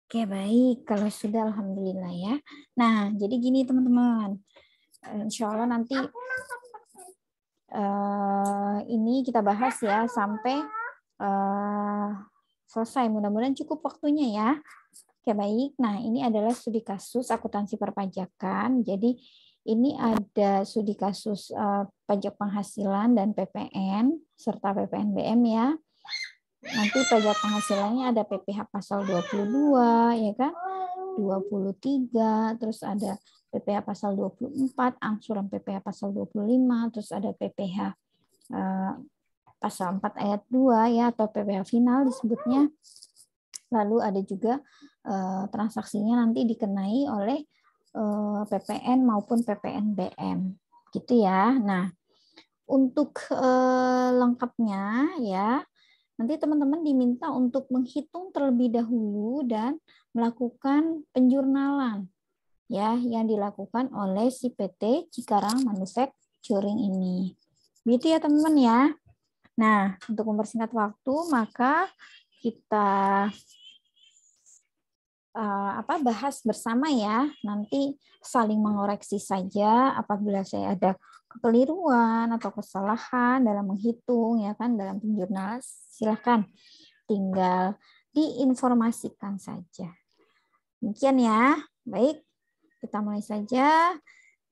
Oke, baik. Kalau sudah, alhamdulillah ya. Nah, jadi gini teman-teman. Insya Allah nanti ini kita bahas ya sampai selesai. Mudah-mudahan cukup waktunya ya. Oke, baik. Nah, ini adalah studi kasus akuntansi perpajakan. Jadi, ini ada studi kasus pajak penghasilan dan PPN serta PPNBM ya. Nanti pajak penghasilannya ada PPh pasal 22 ya kan? 23, terus ada PPh pasal 24, angsuran PPh pasal 25, terus ada PPh pasal 4 ayat 2 ya atau PPh final disebutnya. Lalu ada juga transaksinya nanti dikenai oleh PPN maupun PPNBM gitu ya. Nah, untuk lengkapnya ya nanti teman-teman diminta untuk menghitung terlebih dahulu dan melakukan penjurnalan ya yang dilakukan oleh si PT Cikarang Manufacturing ini. Begitu ya teman-teman ya. Nah, untuk mempersingkat waktu maka kita bahas bersama ya. Nanti saling mengoreksi saja apabila saya ada kekeliruan atau kesalahan dalam menghitung ya kan dalam penjurnalan, silakan tinggal diinformasikan saja. Demikian ya. Baik, kita mulai saja.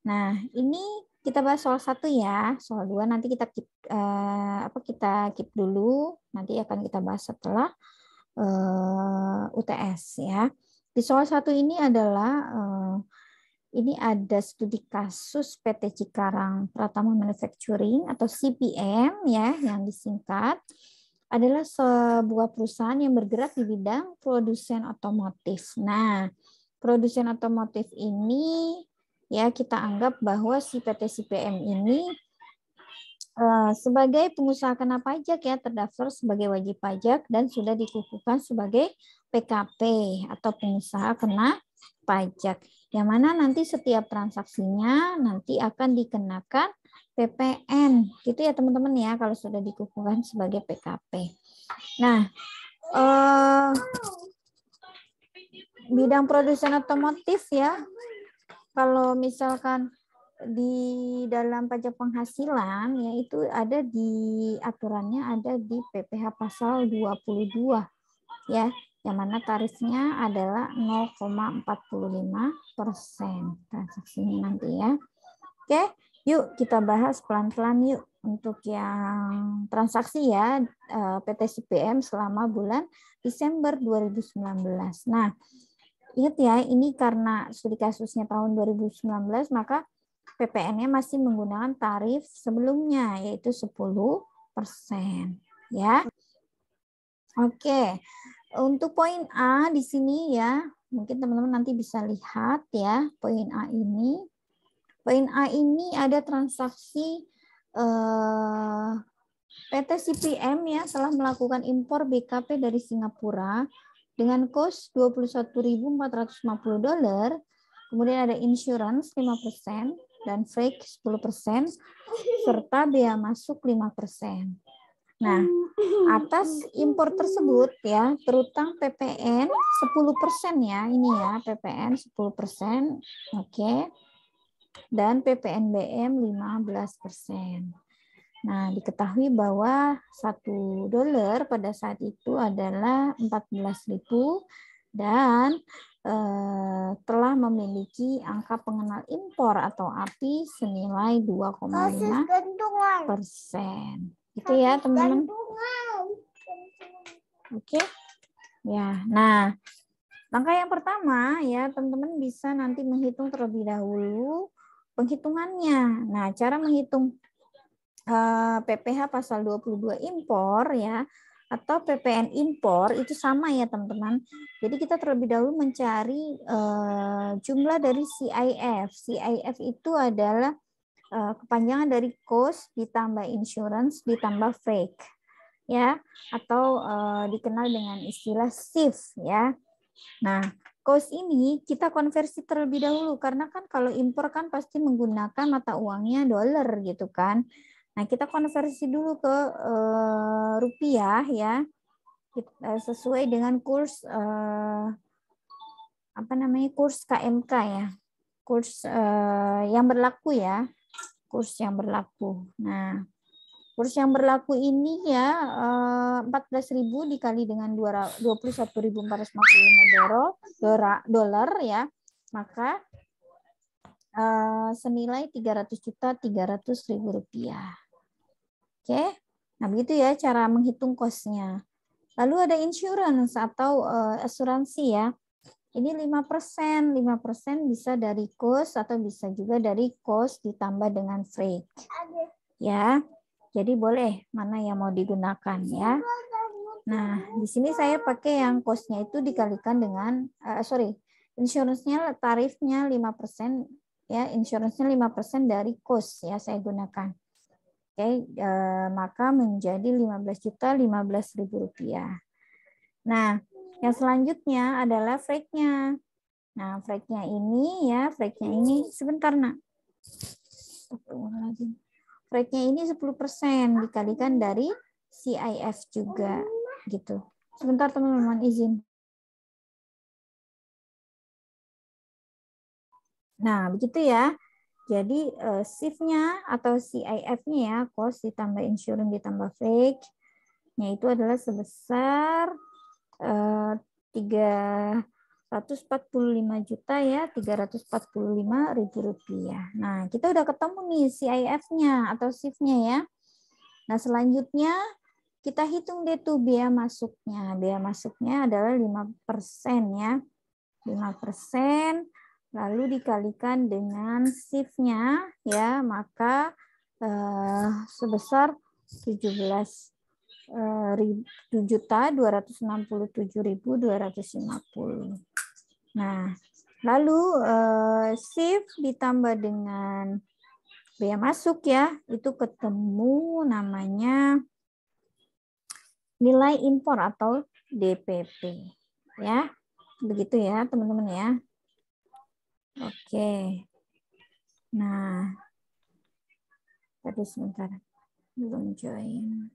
Nah, ini kita bahas soal 1 ya. Soal 2 nanti kita keep dulu. Nanti akan kita bahas setelah UTS ya. Di soal 1 ini adalah ini ada studi kasus PT Cikarang Pratama Manufacturing atau CPM ya yang disingkat, adalah sebuah perusahaan yang bergerak di bidang produsen otomotif. Nah, produsen otomotif ini ya kita anggap bahwa si PT CPM ini sebagai pengusaha kena pajak ya terdaftar sebagai wajib pajak dan sudah dikukuhkan sebagai PKP atau pengusaha kena pajak. Yang mana nanti setiap transaksinya nanti akan dikenakan PPN. Gitu ya teman-teman ya kalau sudah dikukuhkan sebagai PKP. Nah, bidang produsen otomotif ya. Kalau misalkan di dalam pajak penghasilan yaitu ada di aturannya ada di PPh pasal 22 ya, yang mana tarifnya adalah 0,45% transaksinya nanti ya. Oke, yuk kita bahas pelan-pelan yuk untuk yang transaksi ya PT CPM selama bulan Desember 2019. Nah, ingat ya, ini karena studi kasusnya tahun 2019 maka PPN-nya masih menggunakan tarif sebelumnya yaitu 10% ya. Oke. Untuk poin A di sini ya, mungkin teman-teman nanti bisa lihat ya, poin A ini. Poin A ini ada transaksi PT CPM ya telah melakukan impor BKP dari Singapura dengan kos $21.450. Kemudian ada insurance 5% dan freight 10%, serta bea masuk 5%. Nah, atas impor tersebut ya, terutang PPN 10% ya, ini ya, PPN 10%, oke. Dan PPNBM 15%. Nah, diketahui bahwa $1 pada saat itu adalah 14.000 dan telah memiliki angka pengenal impor atau API senilai 2,5%. Itu ya teman-teman. Oke. Ya, nah langkah yang pertama ya teman-teman bisa nanti menghitung terlebih dahulu penghitungannya. Nah, cara menghitung PPh pasal 22 impor ya atau PPN impor itu sama ya teman-teman. Jadi kita terlebih dahulu mencari jumlah dari CIF. CIF itu adalah kepanjangan dari cost ditambah insurance ditambah freight ya atau dikenal dengan istilah SIF ya. Nah, cost ini kita konversi terlebih dahulu karena kan kalau impor kan pasti menggunakan mata uangnya dolar gitu kan. Nah, kita konversi dulu ke rupiah ya, sesuai dengan kurs apa namanya, kurs KMK ya, kurs yang berlaku ya, kurs yang berlaku. Nah, kurs yang berlaku ini ya 14.000 dikali dengan 21.455 dolar ya, maka senilai 300.300.000 rupiah. Oke, nah begitu ya cara menghitung cost-nya. Lalu ada insurance atau asuransi ya. Ini 5%, 5% bisa dari cost atau bisa juga dari cost ditambah dengan freight. Ya, jadi boleh mana yang mau digunakan ya. Nah, di sini saya pakai yang cost-nya itu dikalikan dengan, insurance-nya tarifnya 5%, ya, insurance-nya 5% dari cost ya saya gunakan. Oke, maka menjadi 15.015.000 rupiah. Nah, yang selanjutnya adalah freight-nya. Nah, freight-nya ini sebentar, Nak. Freight-nya ini 10% dikalikan dari CIF juga gitu. Sebentar teman-teman, izin. Nah, begitu ya. Jadi SIF-nya atau CIF-nya ya, cost ditambah insurance ditambah freight-nya itu adalah sebesar 345 juta ya, 345.000 rupiah. Nah, kita udah ketemu nih CIF-nya atau SIF-nya ya. Nah, selanjutnya kita hitung deh tuh biaya masuknya. Biaya masuknya adalah 5% ya. 5% lalu dikalikan dengan SIF-nya ya, maka sebesar 17.267.250. Nah, lalu SIF ditambah dengan biaya masuk ya, itu ketemu namanya nilai impor atau DPP ya. Begitu ya, teman-teman ya. Oke. Nah, tadi sebentar belum join.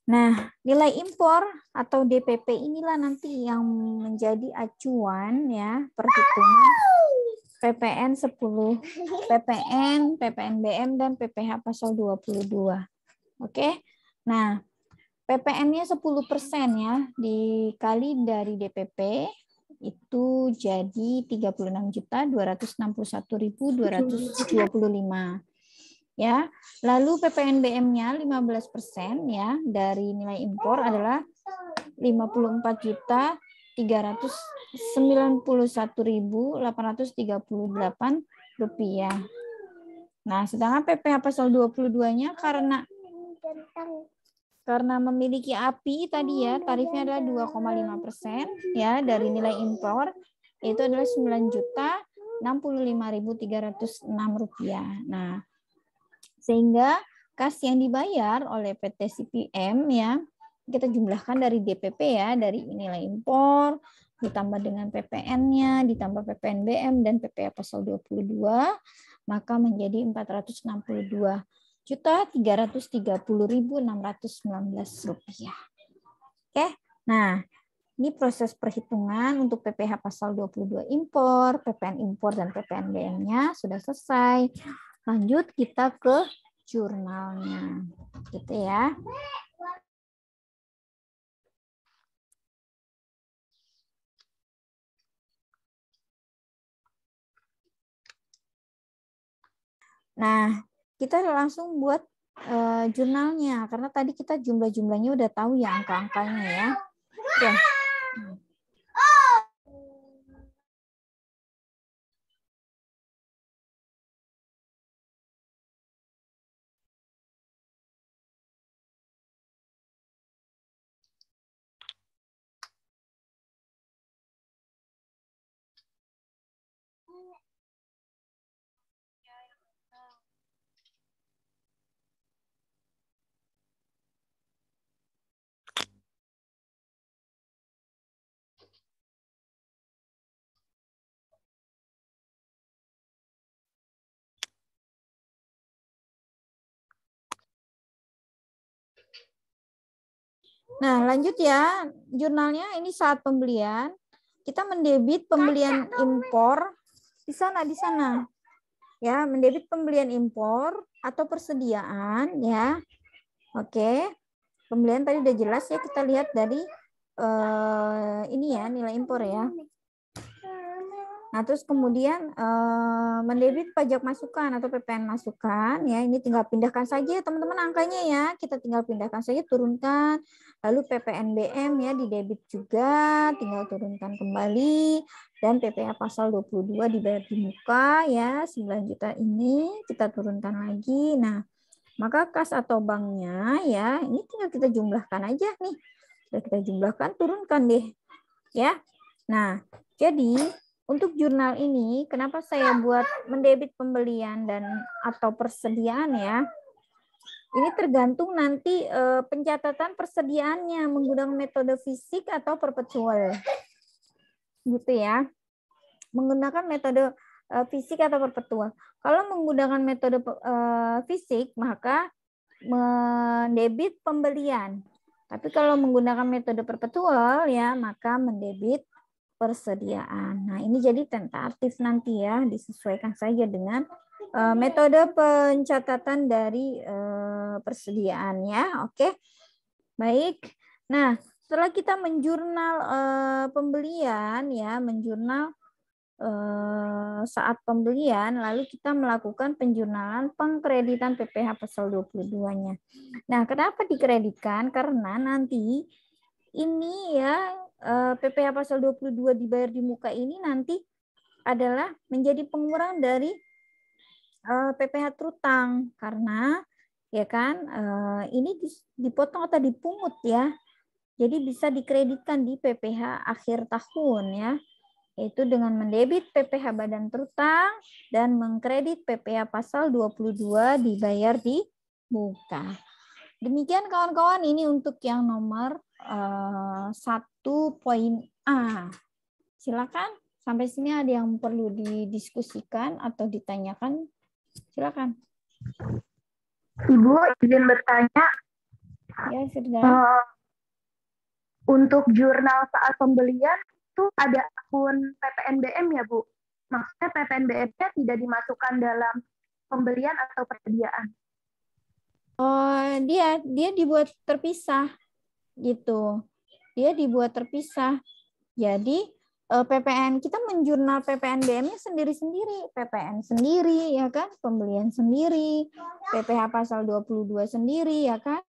Nah, nilai impor atau DPP inilah nanti yang menjadi acuan ya perhitungan PPN 10, PPN, PPNBM dan PPh pasal 22. Oke. Nah, PPN-nya 10% ya, dikali dari DPP itu jadi 36.261.225 ya. Lalu PPNBM-nya 15% ya dari nilai impor adalah 54.391.838 rupiah. Nah, sedangkan PPh pasal 22-nya karena memiliki API tadi ya, tarifnya adalah 2,5% ya dari nilai impor, itu adalah 9.065.306 rupiah. Nah, sehingga kas yang dibayar oleh PT CPM ya, kita jumlahkan dari DPP ya, dari nilai impor, ditambah dengan PPN-nya, ditambah PPNBM dan PPh pasal 22, maka menjadi 462.330.619 rupiah. Oke, nah ini proses perhitungan untuk PPh pasal 22 impor, PPN impor dan PPNBM-nya sudah selesai. Lanjut kita ke jurnalnya, gitu ya. Nah, kita langsung buat jurnalnya karena tadi kita jumlah-jumlahnya udah tahu ya, angka-angkanya ya. Oke. Nah, lanjut ya. Jurnalnya ini saat pembelian. Kita mendebit pembelian impor di sana ya, mendebit pembelian impor atau persediaan ya. Oke, pembelian tadi udah jelas ya, kita lihat dari ini ya, nilai impor ya. Nah, terus kemudian mendebit pajak masukan atau PPN masukan ya, ini tinggal pindahkan saja teman-teman angkanya ya, kita tinggal pindahkan saja, turunkan. Lalu PPNBM ya didebit juga, tinggal turunkan kembali, dan PPh pasal 22 dibayar di muka ya, 9 juta ini kita turunkan lagi. Nah, maka kas atau banknya ya, ini tinggal kita jumlahkan aja nih. Sudah kita jumlahkan, turunkan deh ya. Nah, jadi untuk jurnal ini, kenapa saya buat mendebit pembelian dan atau persediaan ya? Ini tergantung nanti pencatatan persediaannya menggunakan metode fisik atau perpetual, gitu ya. Menggunakan metode fisik atau perpetual. Kalau menggunakan metode fisik, maka mendebit pembelian. Tapi kalau menggunakan metode perpetual ya, maka mendebit persediaan. Nah, ini jadi tentatif nanti ya, disesuaikan saja dengan metode pencatatan dari persediaan ya. Oke. Baik. Nah, setelah kita menjurnal pembelian ya, menjurnal saat pembelian, lalu kita melakukan penjurnalan pengkreditan PPh pasal 22-nya. Nah, kenapa dikreditkan? Karena nanti ini ya PPh pasal 22 dibayar di muka ini nanti adalah menjadi pengurang dari PPh terutang, karena ya kan ini dipotong atau dipungut ya. Jadi bisa dikreditkan di PPh akhir tahun ya, yaitu dengan mendebit PPh badan terutang dan mengkredit PPh pasal 22 dibayar di muka. Demikian kawan-kawan, ini untuk yang nomor 1 poin A. Silakan, sampai sini ada yang perlu didiskusikan atau ditanyakan? Silakan. Ibu izin bertanya. Ya, Firda. Untuk jurnal saat pembelian itu ada akun PPNBM ya, Bu? Maksudnya PPNBM-nya tidak dimasukkan dalam pembelian atau persediaan? Oh, dia dibuat terpisah gitu. Dia dibuat terpisah. Jadi PPN kita menjurnal PPNBM-nya sendiri-sendiri, PPN sendiri ya kan, pembelian sendiri, PPh pasal 22 sendiri ya kan.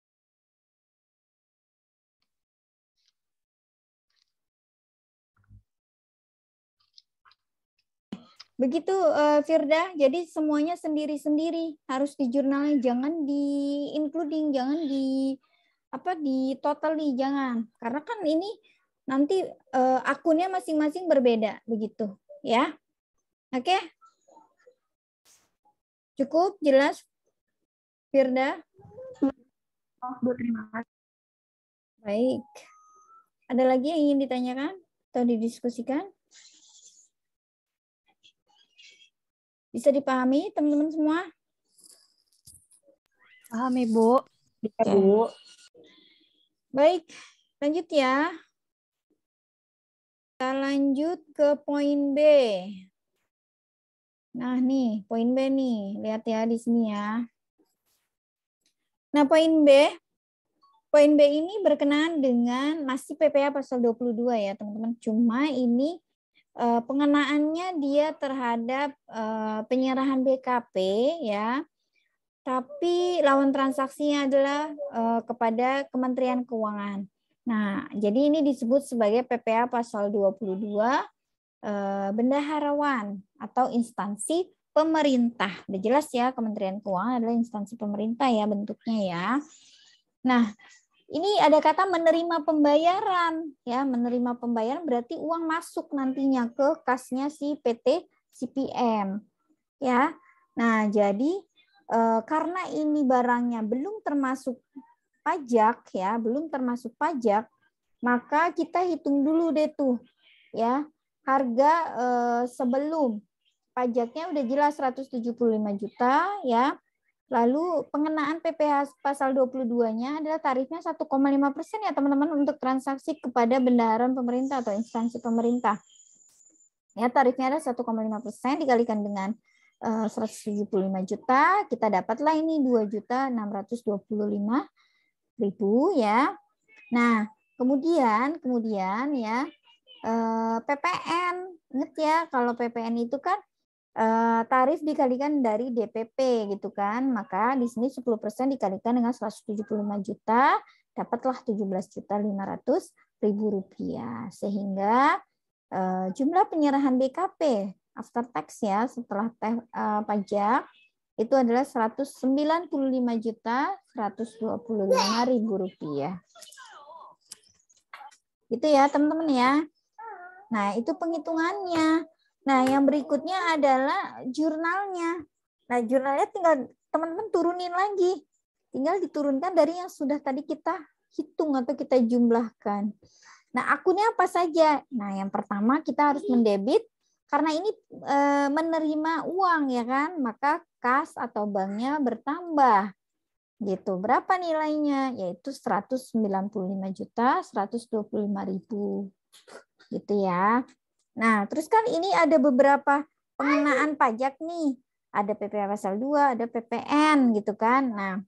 Begitu Firda, jadi semuanya sendiri-sendiri, harus di jurnalnya, jangan di including, jangan di totally, jangan. Karena kan ini nanti akunnya masing-masing berbeda begitu, ya. Oke? Cukup jelas Firda? Oh, Bu, terima kasih. Baik. Ada lagi yang ingin ditanyakan atau didiskusikan? Bisa dipahami teman-teman semua? Paham, Ibu. Bisa, Bu. Baik, lanjut ya. Kita lanjut ke poin B. Nah, nih, poin B nih. Lihat ya di sini ya. Nah, poin B ini berkenaan dengan masih PPh pasal 22 ya, teman-teman. Cuma ini pengenaannya dia terhadap penyerahan BKP ya. Tapi lawan transaksinya adalah kepada Kementerian Keuangan. Nah, jadi ini disebut sebagai PPh pasal 22 bendaharawan atau instansi pemerintah. Udah jelas ya, Kementerian Keuangan adalah instansi pemerintah ya bentuknya ya. Nah, ini ada kata menerima pembayaran ya, menerima pembayaran berarti uang masuk nantinya ke kasnya si PT CPM ya. Nah, jadi karena ini barangnya belum termasuk pajak ya, belum termasuk pajak, maka kita hitung dulu deh tuh ya, harga sebelum pajaknya udah jelas 175 juta ya. Lalu pengenaan PPh pasal 22-nya adalah tarifnya 1,5% ya teman-teman untuk transaksi kepada bendaharaan pemerintah atau instansi pemerintah. Ya, tarifnya ada 1,5% dikalikan dengan 175 juta, kita dapatlah ini 2.625.000 ya. Nah, kemudian ya PPN. Ingat ya, kalau PPN itu kan tarif dikalikan dari DPP gitu kan. Maka di sini 10% dikalikan dengan 175 juta, dapatlah 17.500.000 rupiah. Sehingga jumlah penyerahan BKP after tax ya setelah pajak itu adalah 195.125.000 rupiah. Itu ya teman-teman ya. Nah itu penghitungannya. Nah yang berikutnya adalah jurnalnya. Nah jurnalnya tinggal teman-teman turunin lagi. Tinggal diturunkan dari yang sudah tadi kita hitung atau kita jumlahkan. Nah, akunnya apa saja? Nah, yang pertama kita harus mendebit karena ini menerima uang ya kan, maka kas atau banknya bertambah. Gitu. Berapa nilainya? Yaitu 195.125.000. Gitu ya. Nah, terus kan ini ada beberapa pengenaan pajak nih. Ada PPh pasal 2, ada PPN gitu kan. Nah,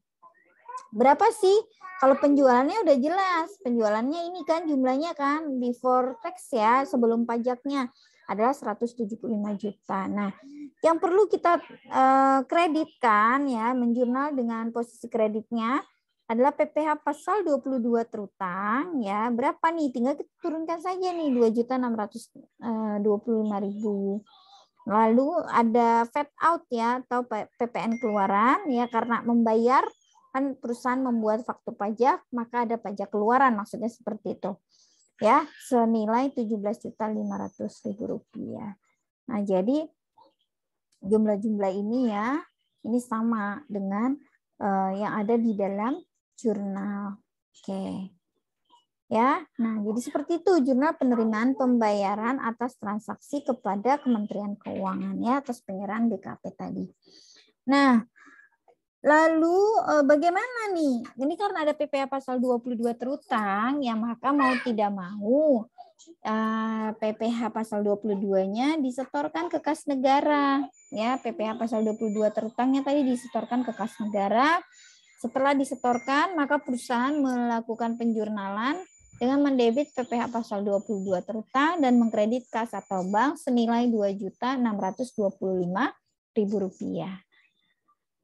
berapa sih? Kalau penjualannya udah jelas, penjualannya ini kan jumlahnya kan before tax ya, sebelum pajaknya adalah 175 juta. Nah, yang perlu kita kreditkan ya, menjurnal dengan posisi kreditnya adalah PPh pasal 22 terutang ya. Berapa nih? Tinggal kita turunkan saja nih 2.625.000. Lalu ada fade out ya atau PPN keluaran ya karena membayar kan perusahaan membuat faktur pajak, maka ada pajak keluaran, maksudnya seperti itu. Ya, senilai 17.500.000 rupiah. Nah, jadi jumlah-jumlah ini ya, ini sama dengan yang ada di dalam jurnal. Oke. Ya, nah jadi seperti itu jurnal penerimaan pembayaran atas transaksi kepada Kementerian Keuangan ya atas penyerahan BKP tadi. Nah, lalu bagaimana nih? Ini karena ada PPh pasal 22 terutang, ya maka mau tidak mau PPh pasal 22-nya disetorkan ke kas negara. Ya, PPh pasal 22 terutangnya tadi disetorkan ke kas negara. Setelah disetorkan, maka perusahaan melakukan penjurnalan dengan mendebit PPh pasal 22 terutang dan mengkredit kas atau bank senilai Rp2.625.000.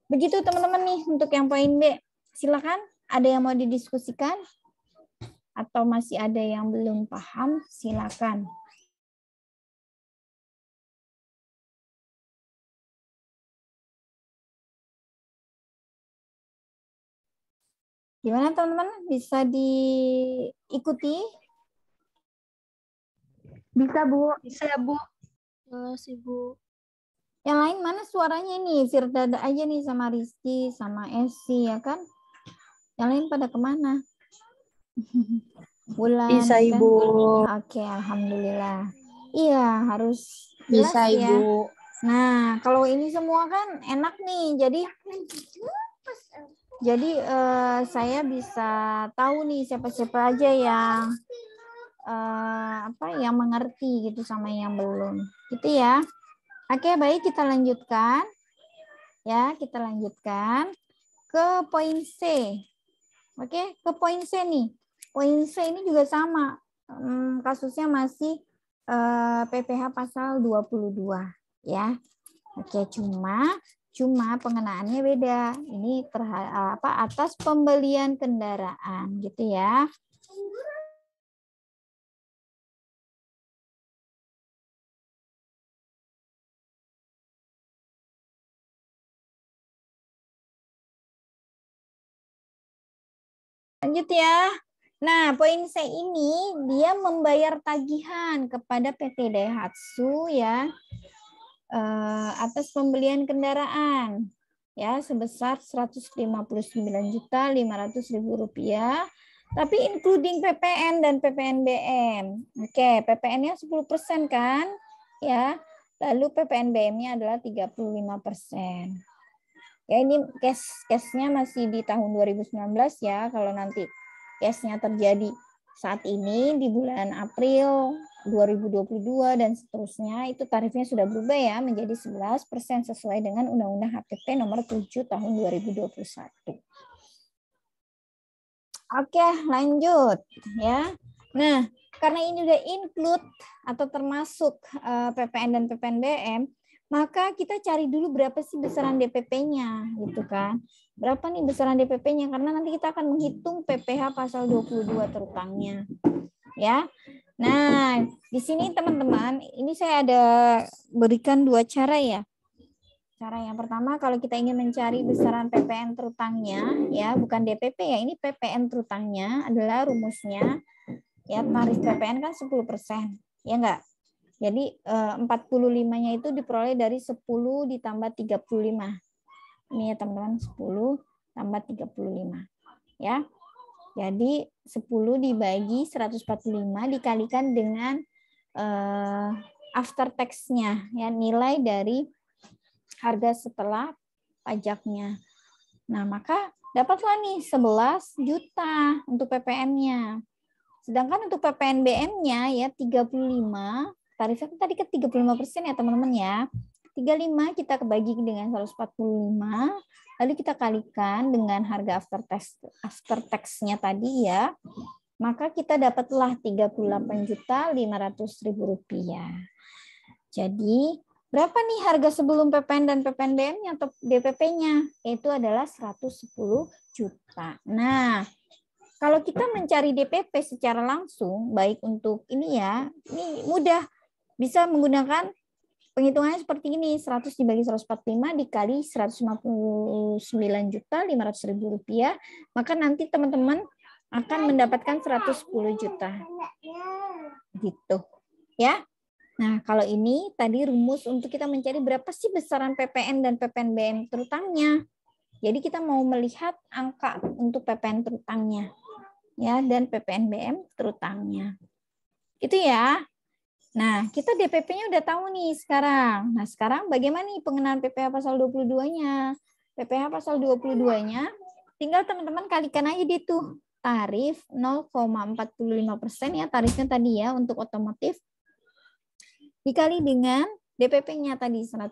Begitu teman-teman nih untuk yang poin B. Silakan, ada yang mau didiskusikan? Atau masih ada yang belum paham? Silakan. Gimana teman-teman? Bisa diikuti? Bisa, Bu. Bisa, Bu. Terus, Ibu. Yang lain mana suaranya nih? Firdada aja nih sama Rizky, sama Esi ya kan? Yang lain pada kemana? Bulan. Bisa, Ibu. Oke, alhamdulillah. Iya, harus jelas bisa, ya. Ibu. Nah, kalau ini semua kan enak nih. Jadi saya bisa tahu nih siapa-siapa aja yang yang mengerti gitu sama yang belum. Gitu ya. Oke, baik kita lanjutkan. Ya, kita lanjutkan ke poin C. Oke, ke poin C nih. Poin C ini juga sama. Kasusnya masih PPh pasal 22 ya. Oke, cuma pengenaannya beda. Ini atas pembelian kendaraan gitu ya. Lanjut ya. Nah, poin C ini dia membayar tagihan kepada PT Daihatsu ya atas pembelian kendaraan ya sebesar Rp159.500.000 tapi including PPN dan PPNBM. Oke, PPN-nya 10% kan? Ya. Lalu PPNBM-nya adalah 35%. Ya ini case-nya masih di tahun 2019 ya. Kalau nanti case-nya terjadi saat ini di bulan April 2022 dan seterusnya, itu tarifnya sudah berubah ya menjadi 11% sesuai dengan Undang-Undang HPP nomor 7 tahun 2021. Oke, lanjut ya. Nah, karena ini udah include atau termasuk PPN dan PPNBM, maka kita cari dulu berapa sih besaran DPP-nya gitu kan. Berapa nih besaran DPP-nya, karena nanti kita akan menghitung PPh pasal 22 terutangnya. Ya. Nah, di sini teman-teman, ini saya ada berikan dua cara ya. Cara yang pertama, kalau kita ingin mencari besaran PPN terutangnya, ya bukan DPP ya, ini PPN terutangnya adalah rumusnya, ya tarif PPN kan 10%, ya enggak? Jadi 45-nya itu diperoleh dari 10 ditambah 35. Ini ya teman-teman, 10 tambah 35. Ya. Jadi 10 dibagi 145 dikalikan dengan after tax-nya, ya nilai dari harga setelah pajaknya. Nah, maka dapatlah nih 11 juta untuk PPN-nya. Sedangkan untuk PPNBM-nya ya 35, tarifnya tadi ke 35% ya teman-teman ya. 35 kita kebagi dengan 145, lalu kita kalikan dengan harga after tax-nya tadi ya. Maka kita dapatlah Rp38.500.000. Jadi berapa nih harga sebelum PPN dan PPNBM-nya atau DPP-nya? Itu adalah 110 juta. Nah, kalau kita mencari DPP secara langsung, baik untuk ini ya, ini mudah. Bisa menggunakan penghitungannya seperti ini, 100 dibagi 145 dikali Rp159.500.000, maka nanti teman-teman akan mendapatkan 110 juta. Gitu. Ya. Nah, kalau ini tadi rumus untuk kita mencari berapa sih besaran PPN dan PPNBM terutangnya. Jadi kita mau melihat angka untuk PPN terutangnya ya dan PPNBM terutangnya. Itu ya. Nah, kita DPP-nya udah tahu nih sekarang. Nah, sekarang bagaimana nih pengenaan PPh pasal 22-nya? PPh pasal 22-nya tinggal teman-teman kalikan aja di tuh tarif 0,45% ya tarifnya tadi ya untuk otomotif dikali dengan DPP-nya tadi 110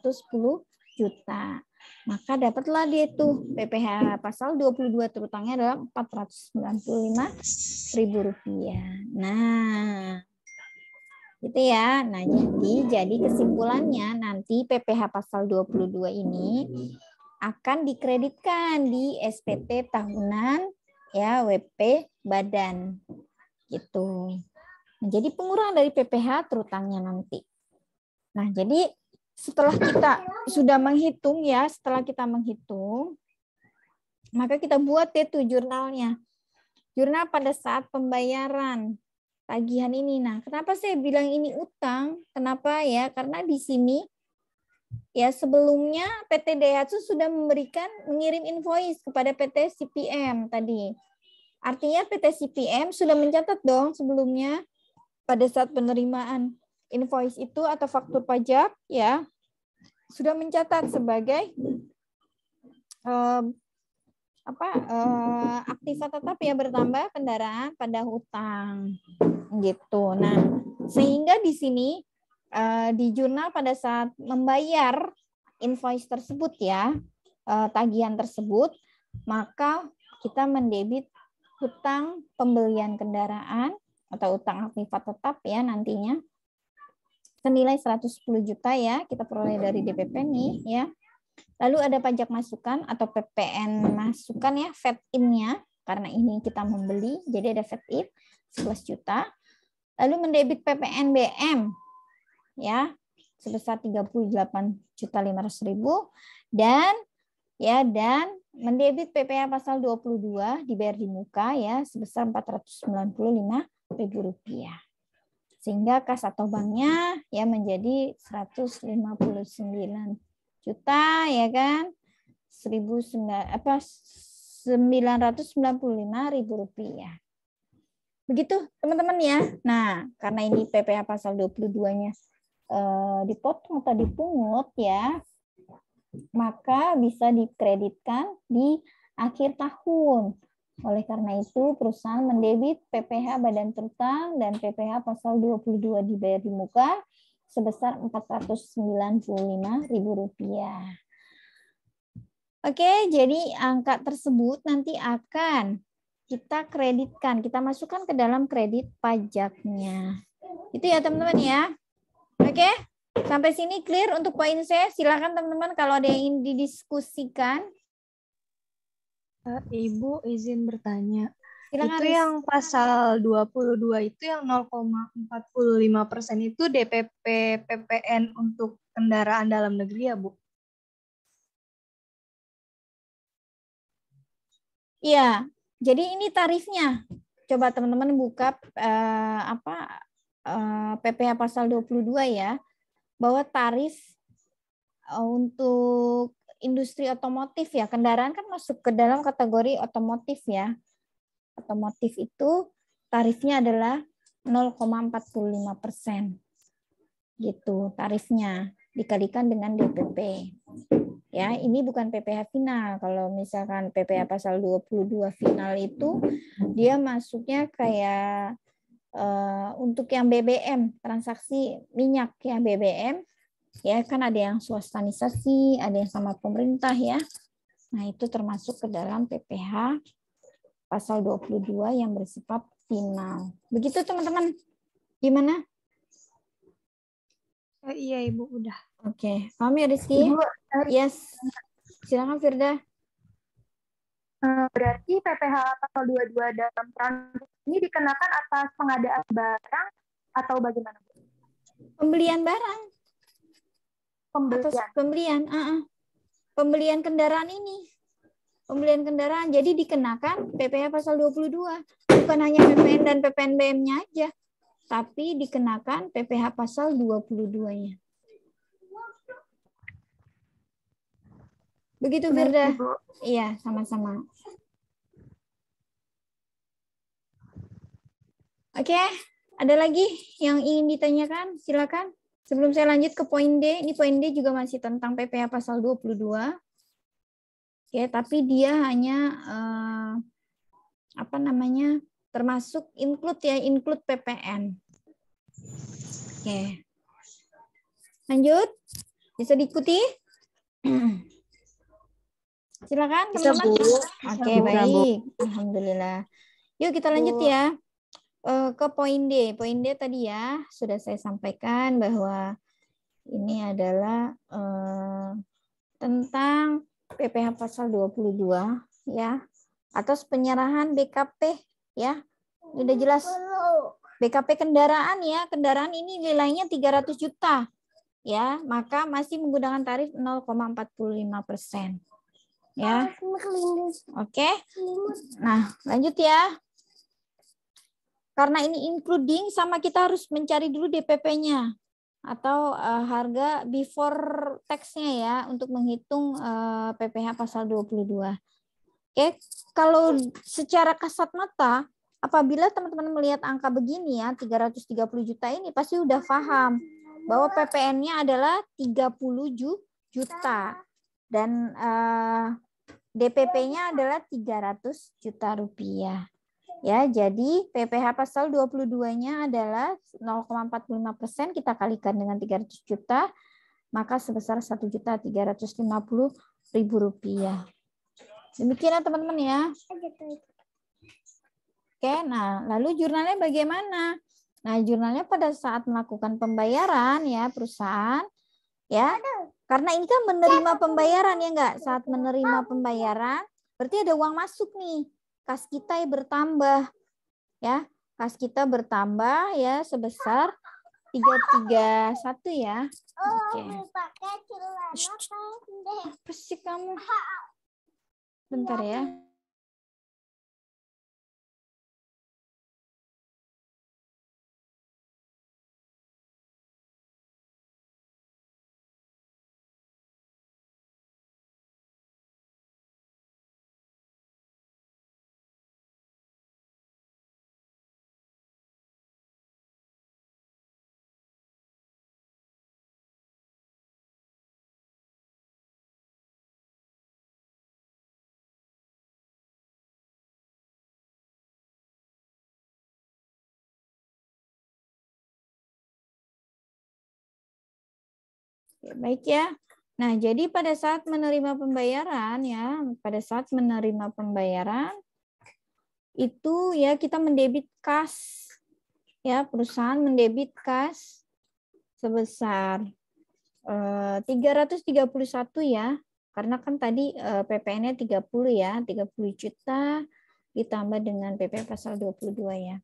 juta. Maka dapatlah dia tuh PPh pasal 22 terutangnya adalah Rp495.000. Nah, gitu ya. Nah, jadi kesimpulannya nanti PPh pasal 22 ini akan dikreditkan di SPT tahunan ya WP badan. Gitu. Menjadi pengurangan dari PPh terutangnya nanti. Nah, jadi setelah kita sudah menghitung ya, maka kita buat itu jurnalnya. Jurnal pada saat pembayaran tagihan ini. Nah, kenapa saya bilang ini utang? Kenapa ya? Karena di sini ya sebelumnya PT Daihatsu sudah mengirim invoice kepada PT CPM tadi. Artinya PT CPM sudah mencatat dong sebelumnya pada saat penerimaan invoice itu atau faktur pajak ya sudah mencatat sebagai aktiva tetap ya bertambah kendaraan pada hutang gitu. Nah, sehingga di sini di jurnal pada saat membayar invoice tersebut ya tagihan tersebut, maka kita mendebit hutang pembelian kendaraan atau hutang aktiva tetap ya nantinya senilai 110 juta ya, kita peroleh dari DPP nih ya. Lalu ada pajak masukan atau PPN masukan ya, VAT-in-nya karena ini kita membeli, jadi ada VAT-in 11 juta. Lalu mendebit PPNBM ya sebesar 38.500.000 dan mendebit PPh pasal 22 dibayar di muka ya sebesar Rp495.000. Sehingga kas atau banknya ya menjadi 159 juta ya kan 995.000 rupiah. Begitu teman-teman ya. Nah, karena ini PPh pasal 22-nya dipotong atau dipungut ya. maka bisa dikreditkan di akhir tahun. Oleh karena itu, perusahaan mendebit PPh badan terutang dan PPh pasal 22 dibayar di muka sebesar Rp495.000. Oke, jadi angka tersebut nanti akan kita kreditkan, kita masukkan ke dalam kredit pajaknya. Itu ya teman-teman ya. Oke, sampai sini clear untuk poin C. Silakan teman-teman kalau ada yang ingin didiskusikan. Ibu izin bertanya. Silakan, Itu Riz. yang pasal 22 itu yang 0,45% itu DPP PPN untuk kendaraan dalam negeri ya, Bu? Iya, jadi ini tarifnya. Coba teman-teman buka PPh pasal 22 ya, bahwa tarif untuk industri otomotif ya, kendaraan kan masuk ke dalam kategori otomotif ya. Otomotif itu tarifnya adalah 0,45%. Gitu tarifnya dikalikan dengan DPP. Ya, ini bukan PPh final. Kalau misalkan PPh pasal 22 final itu dia masuknya kayak untuk yang BBM, transaksi minyak ya BBM, ya kan ada yang swastanisasi, ada yang sama pemerintah ya. Nah, itu termasuk ke dalam PPh pasal 22 yang bersifat final. Begitu teman-teman. Gimana? Iya, Ibu, udah. Oke, paham ya Rizky? Ibu, Yes. Silakan Firda. berarti PPh pasal 22 dalam transaksi ini dikenakan atas pengadaan barang atau bagaimana? Pembelian barang. Atas Pembelian. pembelian kendaraan ini. Pembelian kendaraan. Jadi dikenakan PPh pasal 22. Bukan hanya PPN dan PPNBM-nya aja, tapi dikenakan PPh pasal 22-nya. Begitu Firda? Iya, sama-sama. Oke, ada lagi yang ingin ditanyakan? Silakan. Sebelum saya lanjut ke poin D, ini poin D juga masih tentang PPh pasal 22. Oke, tapi dia hanya termasuk include PPN. Oke. Lanjut. Bisa diikuti? Silakan teman-teman. Oke, baik. Alhamdulillah. Yuk kita lanjut ya. Ke poin D. Poin D tadi ya sudah saya sampaikan bahwa ini adalah tentang PPh pasal 22 ya. Atas penyerahan BKP ya. Ini udah jelas. BKP kendaraan ya. Kendaraan ini nilainya 300 juta. Ya, maka masih menggunakan tarif 0,45%. Ya. Oke. Nah, lanjut ya. Karena ini including sama kita harus mencari dulu DPP-nya atau harga before tax-nya ya untuk menghitung PPh pasal 22. Oke, kalau secara kasat mata apabila teman-teman melihat angka begini ya 330 juta ini pasti udah paham bahwa PPN-nya adalah 30 juta dan DPP-nya adalah 300 juta rupiah. Ya, jadi PPh pasal 22-nya adalah 0,45%, kita kalikan dengan 300 juta, maka sebesar Rp1.350.000. Demikian teman-teman ya. Oke, nah lalu jurnalnya bagaimana? Nah, jurnalnya pada saat melakukan pembayaran ya perusahaan, ya, karena ini kan menerima pembayaran ya enggak? Saat menerima pembayaran, berarti ada uang masuk nih. Kas kita bertambah ya. Kas kita bertambah ya sebesar 331 ya. Oke. Apa sih kamu? Bentar ya. Oke, baik ya. Nah, jadi pada saat menerima pembayaran ya, pada saat menerima pembayaran itu ya kita mendebit kas ya, perusahaan mendebit kas sebesar 331 ya. Karena kan tadi PPN-nya 30 ya, 30 juta ditambah dengan PP pasal 22 ya.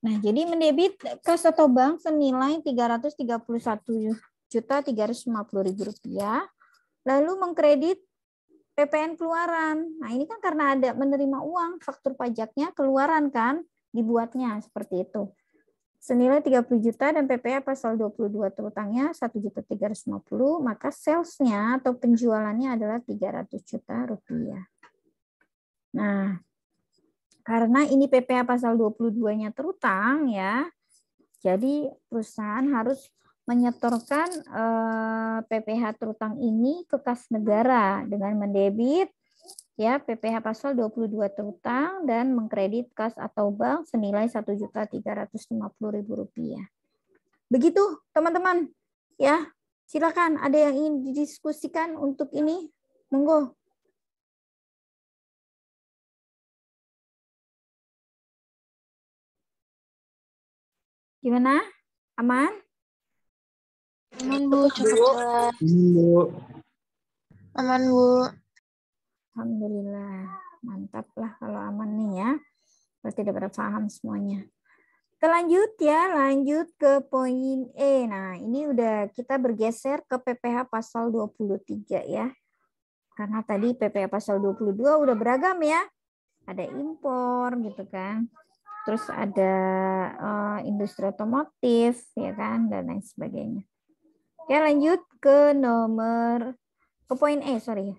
Nah, jadi mendebit kas atau bank senilai Rp331.350.000, lalu mengkredit PPN keluaran. Nah, ini kan karena ada menerima uang, faktur pajaknya keluaran kan, dibuatnya seperti itu. Senilai 30 juta dan PPh pasal 22 terutangnya 1.350.000, maka salesnya atau penjualannya adalah 300 juta rupiah. Nah, karena ini PPh pasal 22-nya terutang ya, jadi perusahaan harus menyetorkan PPh terutang ini ke kas negara dengan mendebit ya PPh pasal 22 terutang dan mengkredit kas atau bank senilai Rp1.350.000. Begitu teman-teman ya. Silakan, ada yang ingin didiskusikan untuk ini? Monggo. Gimana? Aman? Aman, Bu. Cukup jelas. Aman, Bu. Alhamdulillah. Mantap lah kalau aman nih ya. Berarti udah pada paham semuanya. Kita lanjut ya. Lanjut ke poin E. Nah, ini udah kita bergeser ke PPh pasal 23 ya. Karena tadi PPh pasal 22 udah beragam ya. Ada impor gitu kan. Terus ada industri otomotif ya kan, dan lain sebagainya. Oke, lanjut ke poin E, sorry.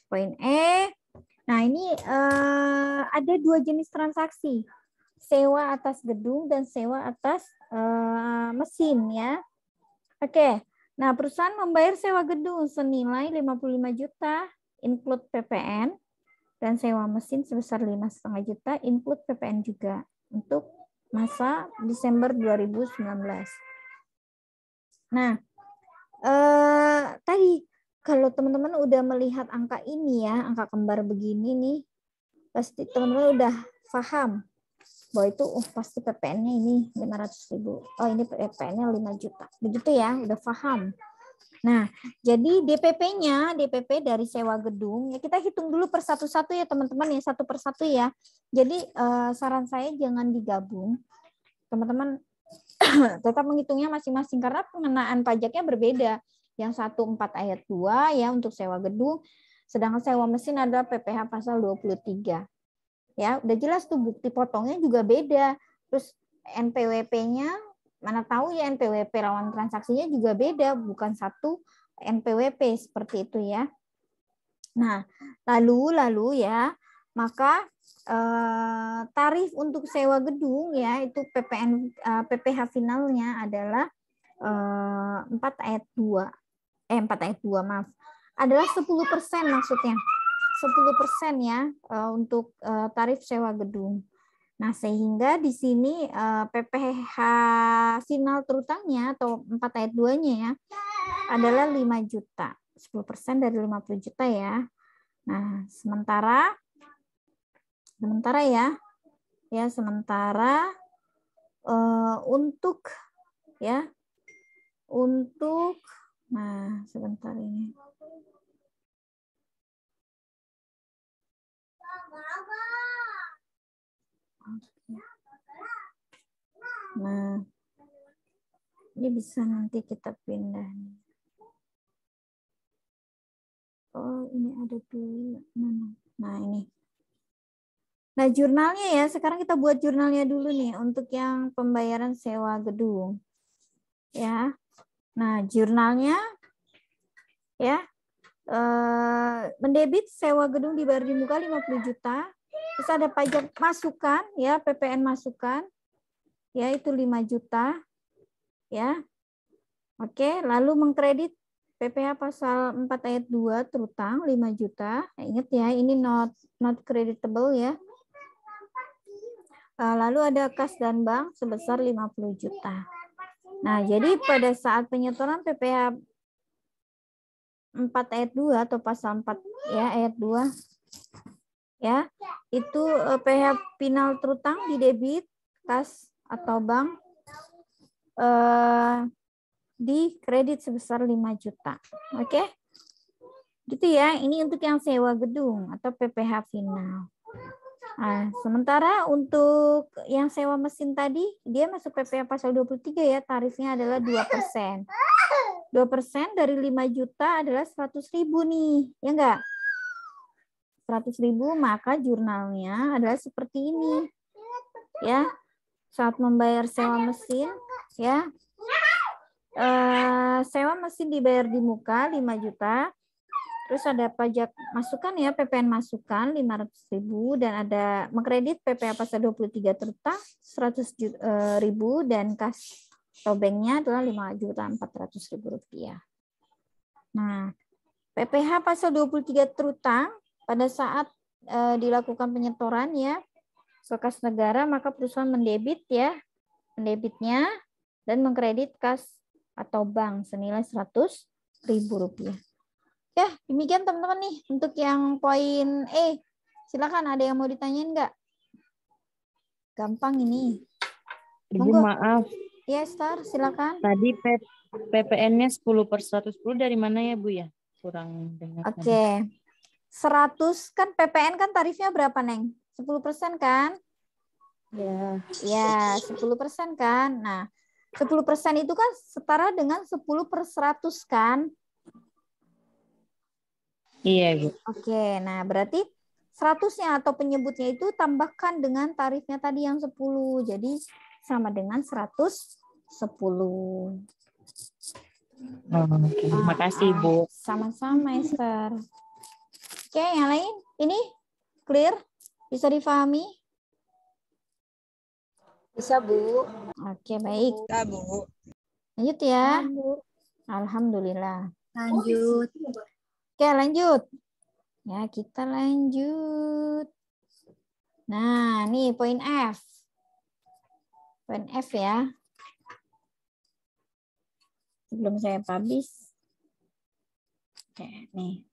Poin E. Nah, ini ada 2 jenis transaksi. Sewa atas gedung dan sewa atas mesin ya. Oke. Nah, perusahaan membayar sewa gedung senilai 55 juta include PPN dan sewa mesin sebesar 5,5 juta include PPN juga untuk masa Desember 2019. Nah, tadi kalau teman-teman udah melihat angka ini ya, angka kembar begini nih, pasti teman-teman udah paham bahwa itu pasti PPN-nya ini 500.000. Oh, ini PPN-nya 5 juta. Begitu ya, udah paham. Nah, jadi DPP-nya, DPP dari sewa gedung, ya kita hitung dulu per satu-satu ya teman-teman, ya satu per satu ya. Jadi saran saya jangan digabung. Teman-teman tetap menghitungnya masing-masing karena pengenaan pajaknya berbeda. Yang 1 4 ayat 2 ya untuk sewa gedung, sedangkan sewa mesin adalah PPh pasal 23. Ya, udah jelas tuh bukti potongnya juga beda. Terus NPWP-nya mana tahu ya NPWP lawan transaksinya juga beda, bukan satu NPWP seperti itu ya. Nah, lalu ya, maka tarif untuk sewa gedung ya itu PPh finalnya adalah 4 ayat 2. 4 ayat 2, maaf. Adalah 10% maksudnya. 10% ya untuk tarif sewa gedung. Nah, sehingga di sini PPh final terutangnya atau 4 ayat 2-nya ya adalah 5 juta. 10% dari 50 juta ya. Nah, sementara untuk nah, sebentar ini. Nah, ini bisa nanti kita pindah. Oh, ini ada dulu. Nah, ini. Nah, jurnalnya ya. Sekarang kita buat jurnalnya dulu nih untuk yang pembayaran sewa gedung. Ya. Nah, jurnalnya ya. Mendebit sewa gedung dibayar di muka 50 juta. Terus ada pajak masukan ya, PPN masukan. Ya, itu 5 juta. Ya. Oke, lalu mengkredit PPh pasal 4 ayat 2 terutang 5 juta. Nah, ingat ya, ini not creditable ya. Lalu ada kas dan bank sebesar 50 juta. Nah, jadi pada saat penyetoran PPh 4 ayat 2 atau pasal 4 ya ayat 2 ya, itu PH final terutang di debit, kas atau bank di kredit sebesar 5 juta. Oke? Gitu ya. Ini untuk yang sewa gedung atau PPh final. Nah, sementara untuk yang sewa mesin tadi, dia masuk PPh pasal 23 ya, tarifnya adalah 2%. 2% dari 5 juta adalah 100.000 nih, ya enggak? 100.000, maka jurnalnya adalah seperti ini. Ya. Saat membayar sewa mesin, ya. Sewa mesin dibayar di muka 5 juta. Terus ada pajak masukan ya, PPN masukan 500.000 dan ada mengkredit PPh pasal 23 terutang 100.000 dan kas atau banknya adalah 5.400.000 rupiah. Nah, PPh pasal 23 terutang pada saat dilakukan penyetoran ya ke kas negara, maka perusahaan mendebit ya, mendebitnya dan mengkredit kas atau bank senilai 100.000 rupiah. Ya, demikian teman-teman nih untuk yang poin E. Silakan, ada yang mau ditanyain nggak? Gampang ini. Ibu Monggo. maaf. Ya, Star, silakan. Tadi PPN-nya 10/110 dari mana ya, Bu ya? Kurang dengar. Oke. 100 kan PPN kan tarifnya berapa, Neng? 10% kan? Ya. Ya, 10% kan. Nah, 10% itu kan setara dengan 10/100 kan? Iya, Bu. Oke, nah berarti 100-nya atau penyebutnya itu tambahkan dengan tarifnya tadi yang 10. Jadi sama dengan 110. Oke. Makasih, Bu. Sama-sama, Esther. Oke, yang lain? Ini clear? Bisa difahami? Bisa, Bu. Oke, baik. Bisa, Bu. Lanjut ya. Alhamdulillah. Lanjut. Oke, lanjut. Ya, kita lanjut. Nah, nih poin F. Poin F ya. Sebelum saya publish. Oke, nih.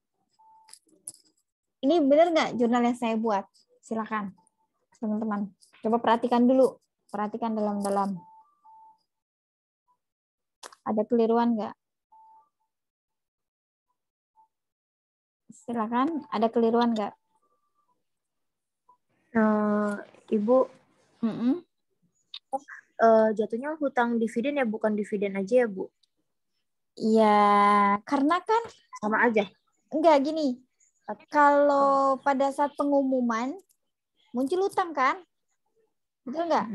Ini benar nggak jurnal yang saya buat? Silakan, teman-teman. Coba perhatikan dulu. Perhatikan dalam-dalam. Ada keliruan nggak? Silakan, ada keliruan nggak? Ibu, Mm-mm. jatuhnya hutang dividen ya, bukan dividen aja ya, Bu? Iya, karena kan Sama aja. enggak gini. Kalau pada saat pengumuman muncul hutang kan? Betul nggak?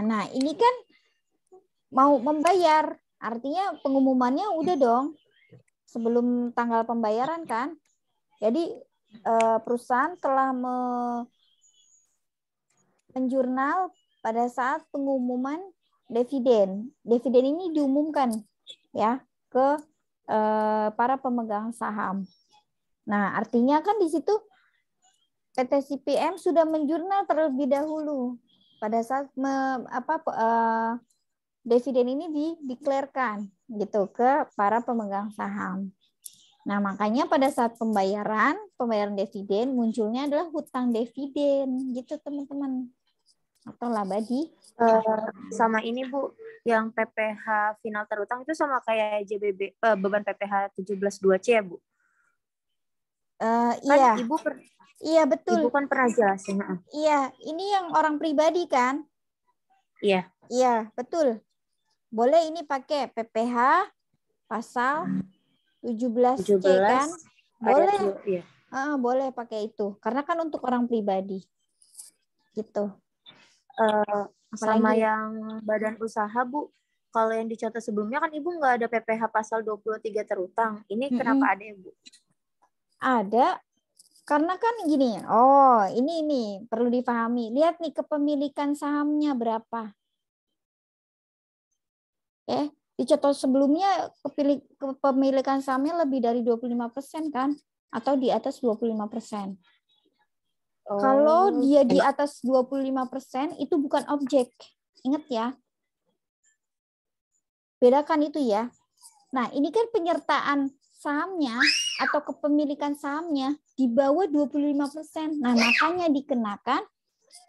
Nah, ini kan mau membayar. Artinya pengumumannya udah dong sebelum tanggal pembayaran kan. Jadi perusahaan telah menjurnal pada saat pengumuman dividen. Dividen ini diumumkan ya ke para pemegang saham. Nah, artinya kan di situ PT CPM sudah menjurnal terlebih dahulu pada saat dividen ini dideklarkan gitu ke para pemegang saham. Nah, makanya pada saat pembayaran dividen munculnya adalah hutang dividen gitu teman-teman. Atau laba di Sama ini, Bu, yang PPh final terutang itu sama kayak JBB beban PPh 17.2C ya, Bu? Iya. Kan Iya, betul. Ibu kan pernah jelasin. Iya, ini yang orang pribadi kan? Iya. Iya, betul. Boleh ini pakai PPh pasal 17C kan? Boleh. Iya. Boleh pakai itu. Karena kan untuk orang pribadi. Gitu. Sama yang badan usaha, Bu. Kalau yang dicatat sebelumnya kan Ibu nggak ada PPh pasal 23 terutang. Ini kenapa ada ya, Bu? Ada. Karena kan gini, ini perlu dipahami. Lihat nih kepemilikan sahamnya berapa. Dicatat sebelumnya kepemilikan sahamnya lebih dari 25% kan? Atau di atas 25%. Kalau dia di atas 25% itu bukan objek. Ingat ya. Bedakan itu ya. Nah, ini kan penyertaan sahamnya atau kepemilikan sahamnya di bawah 25%. Nah, makanya dikenakan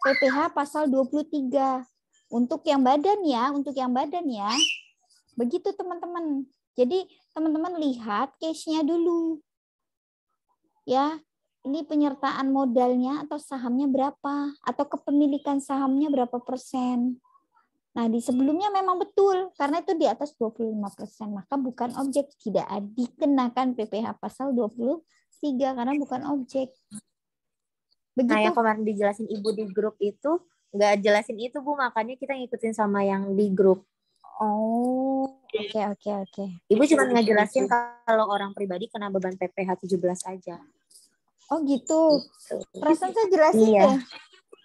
PPh pasal 23. Untuk yang badan ya. Begitu teman-teman. Jadi teman-teman lihat case-nya dulu. Ya, ini penyertaan modalnya atau sahamnya berapa? Atau kepemilikan sahamnya berapa persen? Nah, di sebelumnya memang betul, karena itu di atas 25%, maka bukan objek, tidak dikenakan PPh pasal 23, karena bukan objek. Begitu. Nah, yang kemarin dijelasin Ibu di grup itu, nggak jelasin itu, Bu, makanya kita ngikutin sama yang di grup. Oh, oke. Ibu cuma ngejelasin kalau orang pribadi kena beban PPh 17 aja. Oh gitu. Perasaan saya jelasin Iya. deh.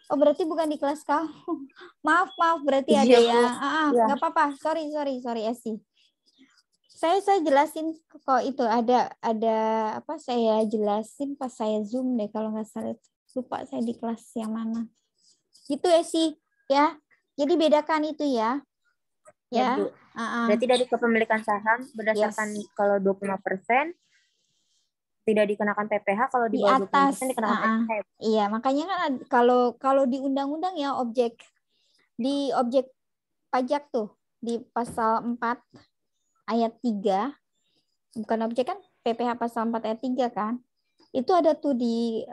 Oh berarti bukan di kelas kamu. Maaf berarti Iya, ada Bu. yang Iya. nggak apa-apa. Sorry Esi. Saya jelasin kok itu ada apa saya jelasin pas saya Zoom deh kalau nggak salah, lupa saya di kelas yang mana. Gitu Esi ya. Jadi bedakan itu ya. Ya, Bu. Berarti dari kepemilikan saham berdasarkan kalau 25% tidak dikenakan PPh, kalau di bawah 25% dikenakan PPh. Iya, makanya kan kalau di undang-undang ya objek pajak tuh di pasal 4 ayat 3, bukan objek kan, PPh pasal 4 ayat 3 kan. Itu ada tuh di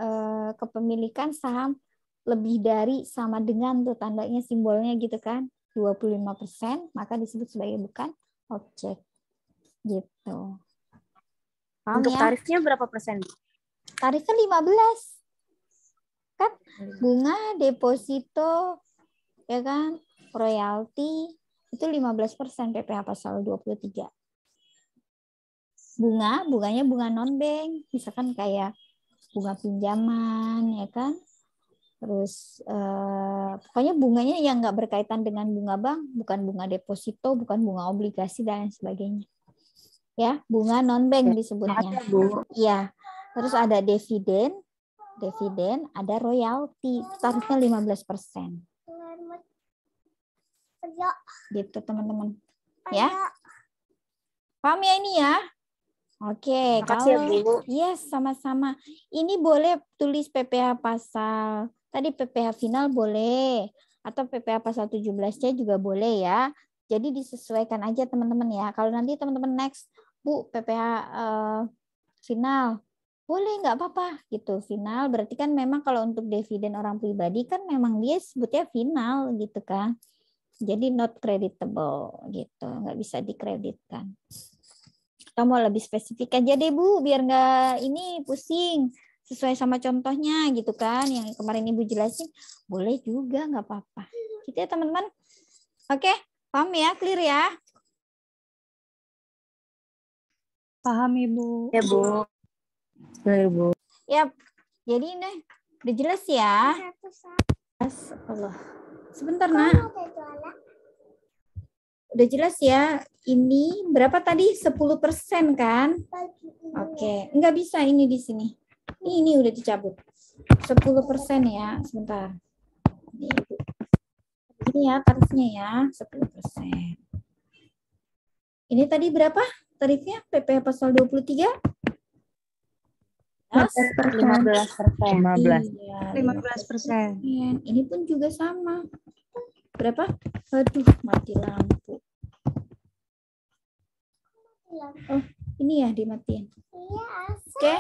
kepemilikan saham lebih dari sama dengan tuh tandanya simbolnya gitu kan, 25%, maka disebut sebagai bukan objek. Gitu. Paham untuk ya? tarifnya berapa persen? Tarifnya 15. Kan bunga, deposito, ya kan, royalti, itu 15% PPh pasal 23. Bunganya bunga non-bank, misalkan kayak bunga pinjaman, ya kan. Terus pokoknya bunganya yang nggak berkaitan dengan bunga bank, bukan bunga deposito, bukan bunga obligasi, dan lain sebagainya. Ya, bunga non-bank disebutnya. Iya. Terus ada dividen, ada royalti, tarifnya 15%. Gitu teman-teman. Ya. Paham ya ini ya? Oke, kalau yes sama-sama. Ini boleh tulis PPh pasal, tadi PPh final boleh, atau PPh pasal 17C juga boleh ya. Jadi disesuaikan aja teman-teman ya. Kalau nanti teman-teman next, Bu, PPh final, boleh nggak apa-apa gitu. Final berarti kan memang kalau untuk dividen orang pribadi kan memang dia sebutnya final gitu kan. Jadi not creditable gitu, nggak bisa dikreditkan. Atau mau lebih spesifik aja deh Bu, biar nggak ini pusing. Sesuai sama contohnya gitu kan, yang kemarin Ibu jelasin, boleh juga nggak apa-apa. Gitu ya teman-teman. Oke, paham ya, clear ya? Paham Ibu. Ya Bu. Clear Bu. Yap, jadi ini udah jelas ya. Allah. Sebentar nak. Udah jelas ya, ini berapa tadi? 10% kan? Oke, nggak bisa ini di sini. Ini udah dicabut. 10% ya, sebentar. Ini ya tarifnya ya, 10%. Ini tadi berapa tarifnya? PPh pasal 23? 15%. 15%. Ini pun juga sama. Berapa? Aduh, mati lampu. Oh, ini ya dimatiin. Oke.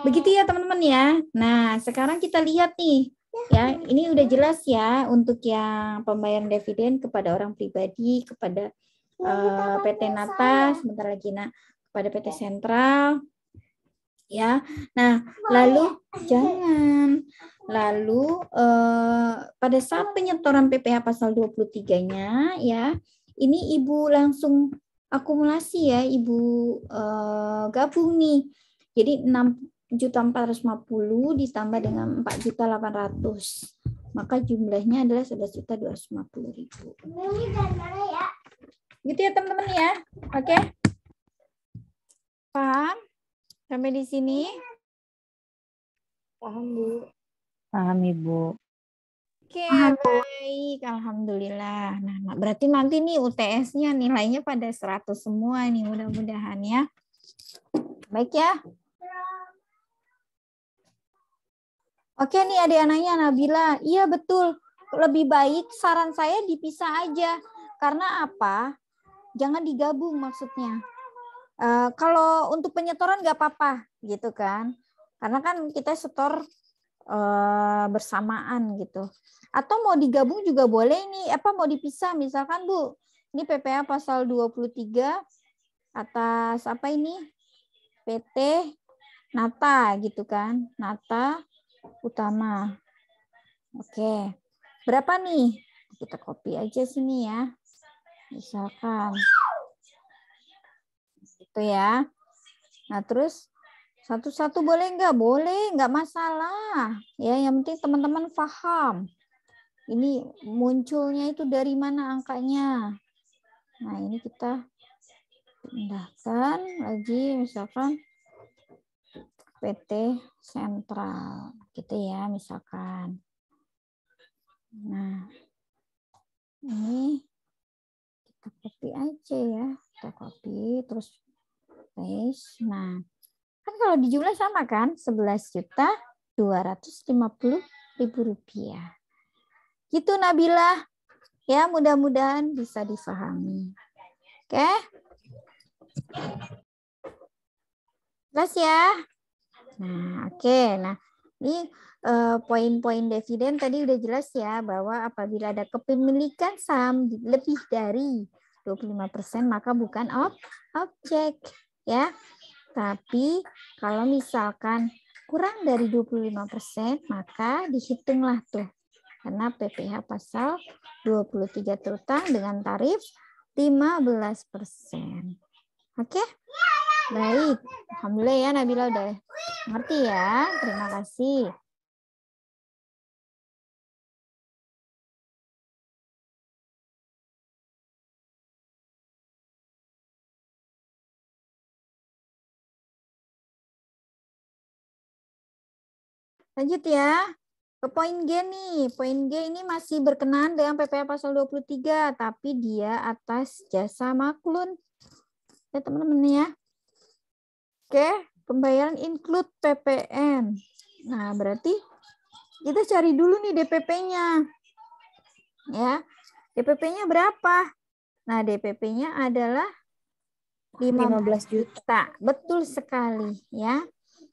Begitu ya teman-teman ya. Nah, sekarang kita lihat nih. Ya, ini udah jelas ya untuk yang pembayaran dividen kepada orang pribadi, kepada PT Nata, sebentar lagi kepada PT Sentral. Ya. Nah, lalu pada saat penyetoran PPh pasal 23-nya ya, ini Ibu langsung akumulasi ya, Ibu gabung nih. Jadi 6.450 ditambah dengan 4.800. Maka jumlahnya adalah 11.250.000. Gitu ya teman-teman ya. Oke. Paham? Sampai di sini? Paham Bu. Paham Ibu. Oke, baik. Alhamdulillah. Nah, berarti nanti nih UTS-nya nilainya pada 100 semua nih, mudah-mudahan ya. Baik ya. Oke nih ada yang nanya, Nabila. Iya betul. Lebih baik saran saya dipisah aja. Karena apa? Jangan digabung maksudnya. Kalau untuk penyetoran nggak apa-apa gitu kan. Karena kan kita setor bersamaan gitu. Atau mau digabung juga boleh nih, mau dipisah misalkan Bu, ini PPA pasal 23 atas apa ini? PT Nata gitu kan. Nata utama. Oke. Berapa nih? Kita copy aja sini ya. Misalkan gitu ya. Nah, terus satu-satu boleh nggak? Boleh, nggak masalah. Ya, yang penting teman-teman paham. Ini munculnya itu dari mana angkanya. Nah, ini kita pindahkan lagi misalkan PT Sentral. Gitu ya, misalkan. Nah, ini kita copy aja ya. Kita copy, terus paste. Nah, kan kalau dijumlah sama kan? 11.250.000 rupiah. Gitu Nabila. Ya, mudah-mudahan bisa difahami. Oke? Jelas ya? Nah, oke. Nah, ini poin-poin dividen tadi udah jelas ya, bahwa apabila ada kepemilikan saham lebih dari 25% maka bukan objek ya. Tapi kalau misalkan kurang dari 25% maka dihitunglah tuh. Karena PPh pasal 23 terutang dengan tarif 15%. Oke? Baik. Alhamdulillah ya Nabila udah ngerti ya. Terima kasih. Lanjut ya. Ke poin G nih. Poin G ini masih berkenaan dengan PPh pasal 23, tapi dia atas jasa maklun. Ya teman-teman ya. Oke, pembayaran include PPN. Nah, berarti kita cari dulu nih DPP-nya. Ya. DPP-nya berapa? Nah, DPP-nya adalah 15 juta. Betul sekali, ya.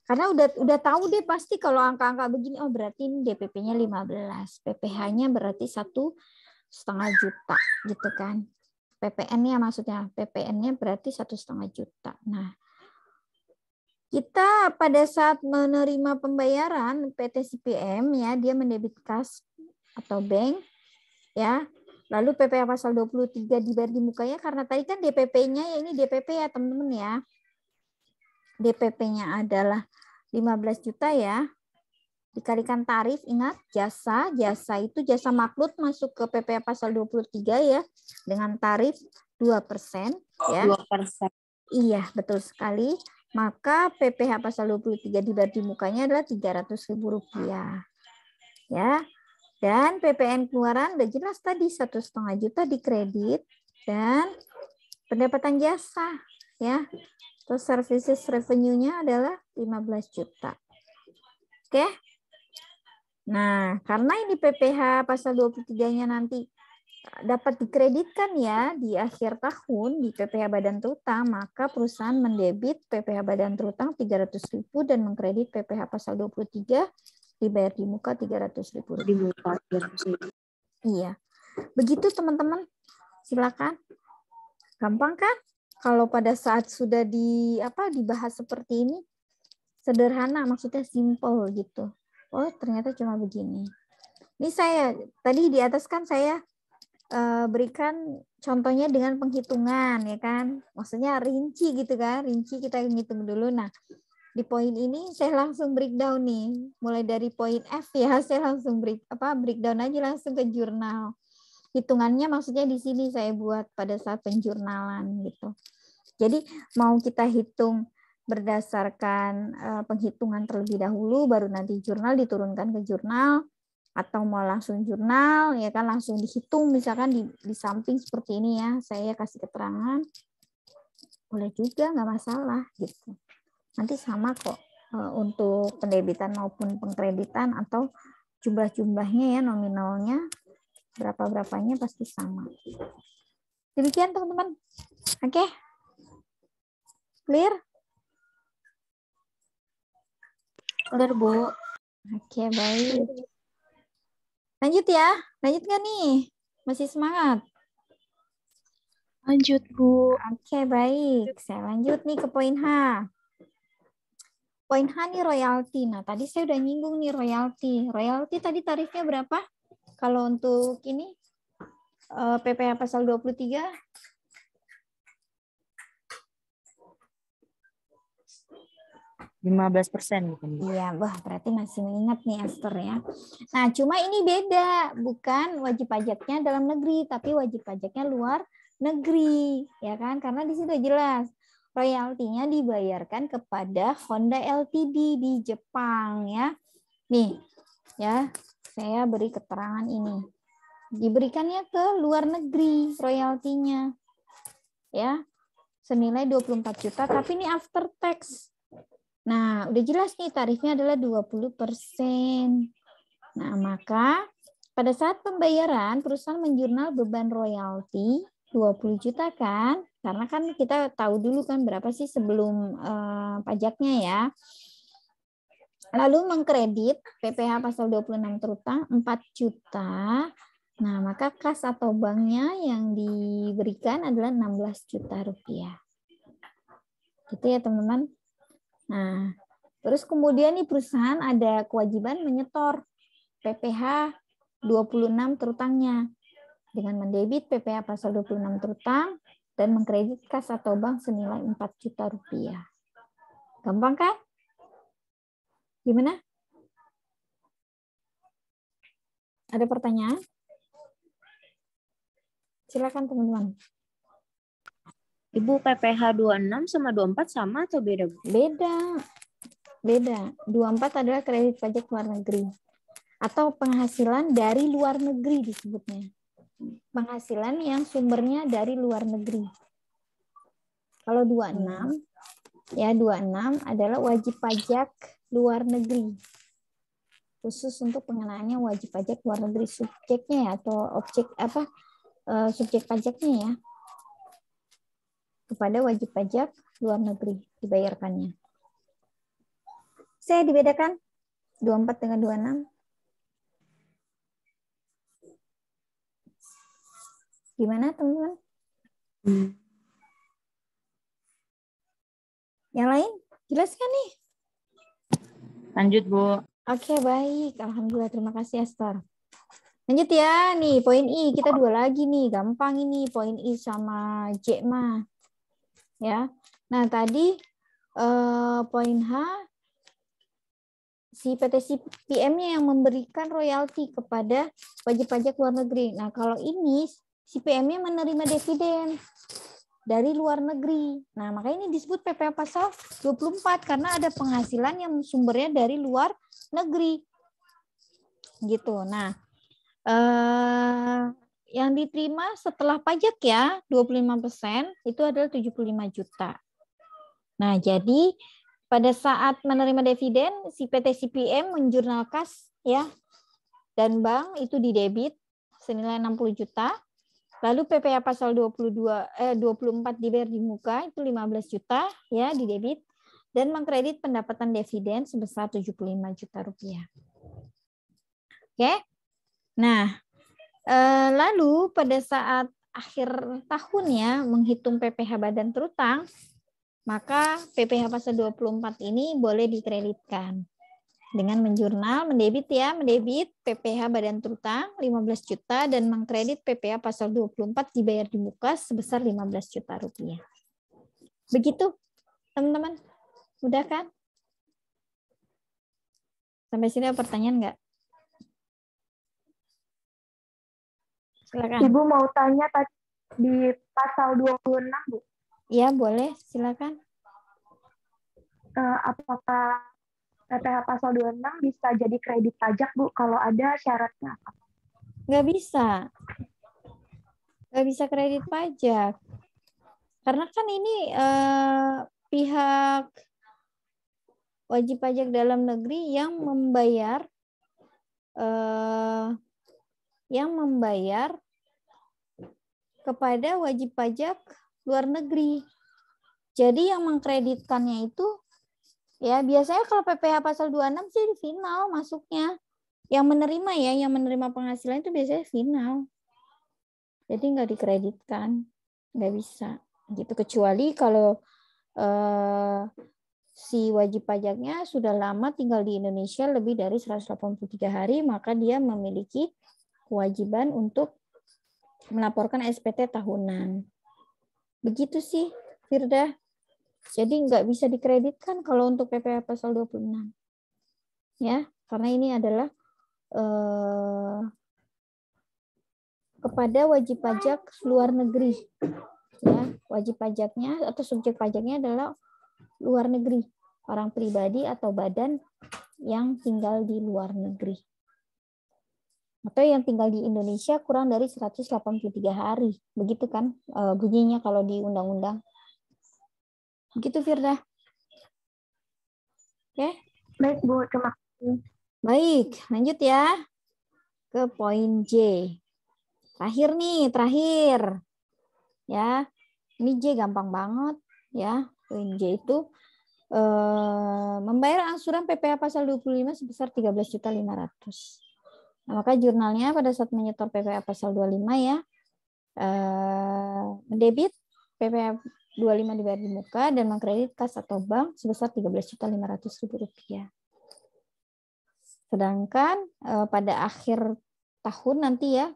Karena udah tahu deh pasti kalau angka-angka begini, oh berarti ini DPP-nya 15. PPh-nya berarti 1,5 juta gitu kan. PPN-nya maksudnya, PPN-nya berarti 1,5 juta. Nah, kita pada saat menerima pembayaran PT CPM ya, dia mendebit kas atau bank ya. Lalu PPh pasal 23 dibayar di mukanya karena tadi kan DPP-nya ya, ini DPP ya teman-teman ya. DPP-nya adalah 15 juta ya. Dikalikan tarif, ingat jasa itu jasa maklun masuk ke PPh pasal 23 ya dengan tarif 2% ya. 2%. Iya, betul sekali. Maka PPh pasal 23 dibayar di mukanya adalah Rp300.000. Ya. Dan PPN keluaran udah jelas tadi 1,5 juta dikredit dan pendapatan jasa ya. Terus services revenue-nya adalah 15 juta. Oke. Nah, karena ini PPh pasal 23-nya nanti dapat dikreditkan ya di akhir tahun di PPh Badan Terutang, maka perusahaan mendebit PPh Badan Terutang 300.000 dan mengkredit PPh pasal 23 dibayar di muka 300.000 rupiah. Iya. Begitu teman-teman. Silakan. Gampang kan? Kalau pada saat sudah dibahas seperti ini sederhana, maksudnya simple gitu. Oh, ternyata cuma begini. Ini saya tadi di atas kan saya berikan contohnya dengan penghitungan ya kan. Maksudnya rinci gitu kan. Rinci kita ngitung dulu. Nah, di poin ini saya langsung breakdown nih. Mulai dari poin F ya, saya langsung breakdown aja langsung ke jurnal. Hitungannya maksudnya di sini saya buat pada saat penjurnalan gitu. Jadi mau kita hitung berdasarkan penghitungan terlebih dahulu, baru nanti jurnal diturunkan ke jurnal, atau mau langsung jurnal, ya kan langsung dihitung, misalkan di samping seperti ini ya, saya kasih keterangan, boleh juga, nggak masalah gitu. Nanti sama kok untuk pendebitan maupun pengkreditan atau jumlah-jumlahnya ya, nominalnya berapa-berapanya pasti sama. Demikian teman-teman. Oke. Clear? Clear, Bu. Oke, baik. Lanjut ya. Lanjut nggak nih? Masih semangat? Lanjut, Bu. Oke, baik. Saya lanjut nih ke poin H. Poin H nih royalti. Nah, tadi saya udah nyinggung nih royalti. Royalti tadi tarifnya berapa? Kalau untuk ini PPh pasal 23 15% bukan? Iya, wah berarti masih mengingat nih Esther ya. Nah, cuma ini beda, bukan wajib pajaknya dalam negeri, tapi wajib pajaknya luar negeri, ya kan? Karena di situ jelas royaltinya dibayarkan kepada Honda Ltd di Jepang ya. Nih, ya, saya beri keterangan ini. Diberikannya ke luar negeri royaltinya. Ya. Senilai 24 juta, tapi ini after tax. Nah, udah jelas nih tarifnya adalah 20%. Nah, maka pada saat pembayaran perusahaan menjurnal beban royalti 20 juta kan? Karena kan kita tahu dulu kan berapa sih sebelum pajaknya ya. Lalu mengkredit PPh pasal 26 terutang 4 juta. Nah, maka kas atau banknya yang diberikan adalah 16 juta rupiah. Gitu ya, teman-teman. Nah, terus kemudian nih perusahaan ada kewajiban menyetor PPh 26 terutangnya dengan mendebit PPh pasal 26 terutang dan mengkredit kas atau bank senilai 4 juta rupiah. Gampang kan? Gimana? Ada pertanyaan? Silakan teman-teman. Ibu, PPh 26 sama 24 sama atau beda, Bu? Beda. 24 adalah kredit pajak luar negeri. Atau penghasilan dari luar negeri disebutnya. Penghasilan yang sumbernya dari luar negeri. Kalau 26, ya 26 adalah wajib pajak luar negeri. Khusus untuk pengenaannya wajib pajak luar negeri, subjeknya ya, atau objek apa subjek pajaknya ya. Kepada wajib pajak luar negeri dibayarkannya. Saya dibedakan 24 dengan 26. Gimana teman-teman? Yang lain? Jelas kan nih? Lanjut, Bu. Oke, baik. Alhamdulillah, terima kasih Esther. Lanjut ya, nih poin I. Kita dua lagi nih, gampang ini poin I sama J mah. Ya. Nah, tadi poin H si PT CPM-nya yang memberikan royalti kepada wajib pajak luar negeri. Nah, kalau ini si PM-nya menerima dividen dari luar negeri. Nah, makanya ini disebut PPh pasal 24 karena ada penghasilan yang sumbernya dari luar negeri. Gitu. Nah, yang diterima setelah pajak ya 25% itu adalah 75 juta. Nah, jadi pada saat menerima dividen si PT CPM menjurnal kas ya dan bank itu didebit senilai 60 juta. Lalu PPh pasal 24 dibayar di muka itu 15 juta ya didebit dan mengkredit pendapatan dividen sebesar 75 juta rupiah. Oke. Nah, lalu pada saat akhir tahun ya menghitung PPh badan terutang, maka PPh pasal 24 ini boleh dikreditkan dengan menjurnal, mendebit PPh badan terutang 15 juta dan mengkredit PPh pasal 24 dibayar di muka sebesar 15 juta rupiah. Begitu, teman-teman? Mudah kan? Sampai sini ada pertanyaan nggak? Silakan. Ibu mau tanya tadi di pasal 26, Bu. Iya, boleh. Silakan. Apakah PPh pasal 26 bisa jadi kredit pajak, Bu, kalau ada syaratnya apa? Nggak bisa. Nggak bisa kredit pajak. Karena kan ini pihak wajib pajak dalam negeri yang membayar kepada wajib pajak luar negeri. Jadi yang mengkreditkannya itu ya biasanya kalau PPh pasal 26 sih di final masuknya. Yang menerima ya, yang menerima penghasilan itu biasanya final. Jadi nggak dikreditkan, nggak bisa. Gitu kecuali kalau si wajib pajaknya sudah lama tinggal di Indonesia lebih dari 183 hari, maka dia memiliki kewajiban untuk melaporkan SPT tahunan. Begitu sih, Firda. Jadi nggak bisa dikreditkan kalau untuk PPh pasal 26. Ya, karena ini adalah kepada wajib pajak luar negeri. Ya, wajib pajaknya atau subjek pajaknya adalah luar negeri, orang pribadi atau badan yang tinggal di luar negeri. Atau yang tinggal di Indonesia kurang dari 183 hari. Begitu kan bunyinya kalau di undang-undang. Begitu, Firda. Oke? Baik, Bu. Terima kasih. Baik, lanjut ya ke poin J. Terakhir. Ya, ini J gampang banget ya. Poin J itu membayar angsuran PPh pasal 25 sebesar 13.500.000. Nah, maka jurnalnya pada saat menyetor PPh pasal 25 ya, mendebit PPh 25 dibayar di muka dan mengkredit kas atau bank sebesar 13.500.000 rupiah. Sedangkan pada akhir tahun nanti ya,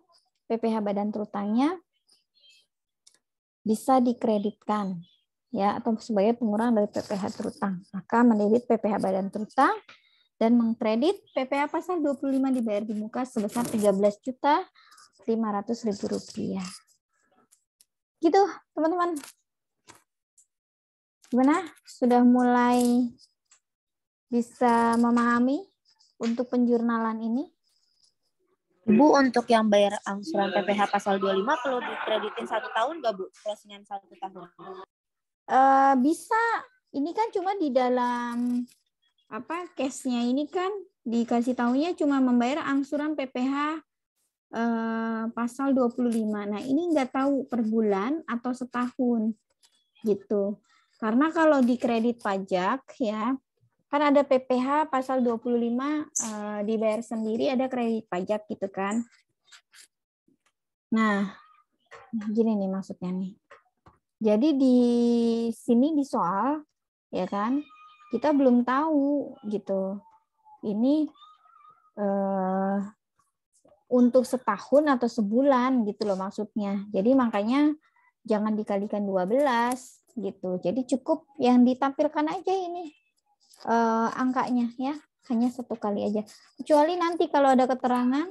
PPh badan terutangnya bisa dikreditkan ya atau sebagai pengurangan dari PPh terutang. Maka mendebit PPh badan terutang dan mengkredit PPh pasal 25 dibayar di muka sebesar 13.500.000 rupiah. Gitu, teman-teman. Gimana? Sudah mulai bisa memahami untuk penjurnalan ini? Bu, untuk yang bayar angsuran PPh pasal 25 perlu dikreditin 1 tahun nggak, Bu? Closingan 1 tahun. Bisa. Ini kan cuma di dalam case-nya ini kan dikasih tahunya cuma membayar angsuran PPh pasal 25. Nah, ini nggak tahu per bulan atau setahun gitu. Karena kalau di kredit pajak ya, kan ada PPh pasal 25 dibayar sendiri, ada kredit pajak gitu kan. Nah, gini nih maksudnya nih. Jadi di sini di soal ya kan, kita belum tahu gitu. Ini untuk setahun atau sebulan gitu loh maksudnya. Jadi makanya jangan dikalikan 12 gitu. Jadi cukup yang ditampilkan aja ini angkanya ya, hanya 1 kali aja. Kecuali nanti kalau ada keterangan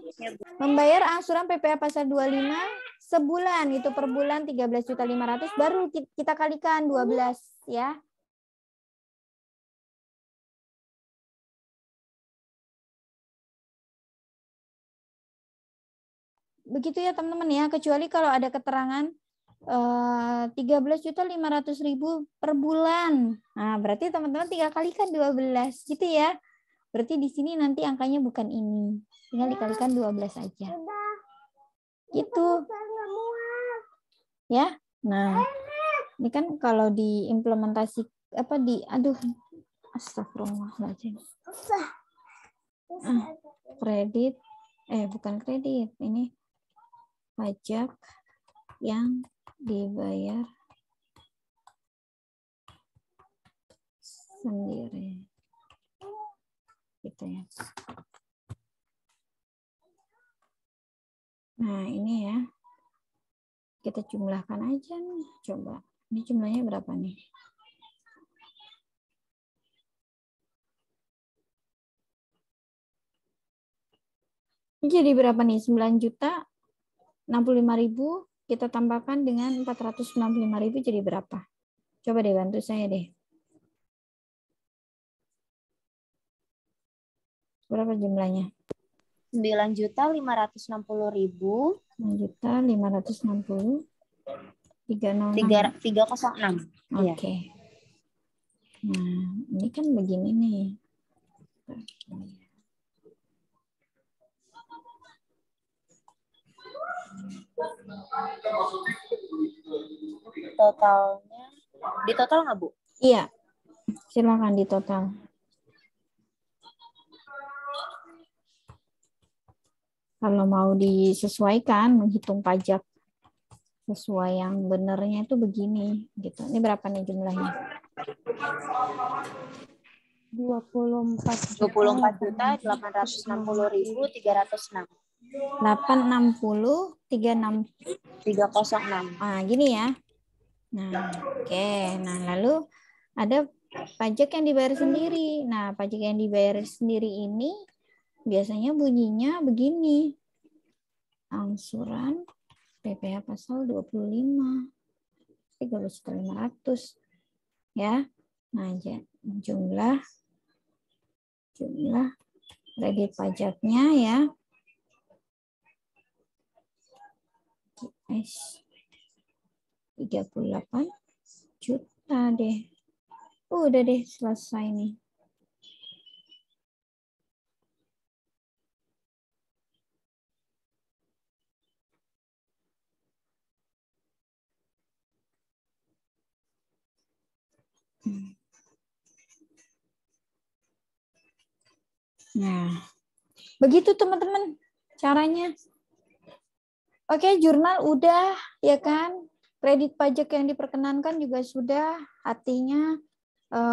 membayar angsuran PPh pasal 25 sebulan itu per bulan 13.500.000 baru kita kalikan 12 ya. Begitu ya teman-teman ya, kecuali kalau ada keterangan 13.500.000 per bulan. Nah, berarti teman-teman tinggal kalikan 12 gitu ya. Berarti di sini nanti angkanya bukan ini. Tinggal dikalikan 12 aja. Gitu. Ya. Nah, ini kan kalau diimplementasi astagfirullahaladzim. Kredit bukan kredit, ini pajak yang dibayar sendiri gitu ya. Nah ini ya, kita jumlahkan aja nih, coba ini jumlahnya berapa nih? Jadi berapa nih? 9.065.000 kita tambahkan dengan 495.000 jadi berapa? Coba deh bantu saya deh. Berapa jumlahnya? 9.560.000. 9.560. 306. 306. Iya. Oke. Nah, ini kan begini nih. Totalnya, di total nggak, Bu? Iya, silakan di total. Kalau mau disesuaikan, menghitung pajak sesuai yang benernya itu begini, gitu. Ini berapa nih jumlahnya? 24.860.306. 860 36 306. Ah, gini ya. Nah, oke. Nah, lalu ada pajak yang dibayar sendiri. Nah, pajak yang dibayar sendiri ini biasanya bunyinya begini. Angsuran PPh pasal 25. 13.500 ya. Nah, jumlah kredit pajaknya ya. GS 38 juta deh. Udah deh selesai nih. Nah, begitu teman-teman caranya. Oke, jurnal udah ya kan? Kredit pajak yang diperkenankan juga sudah. Artinya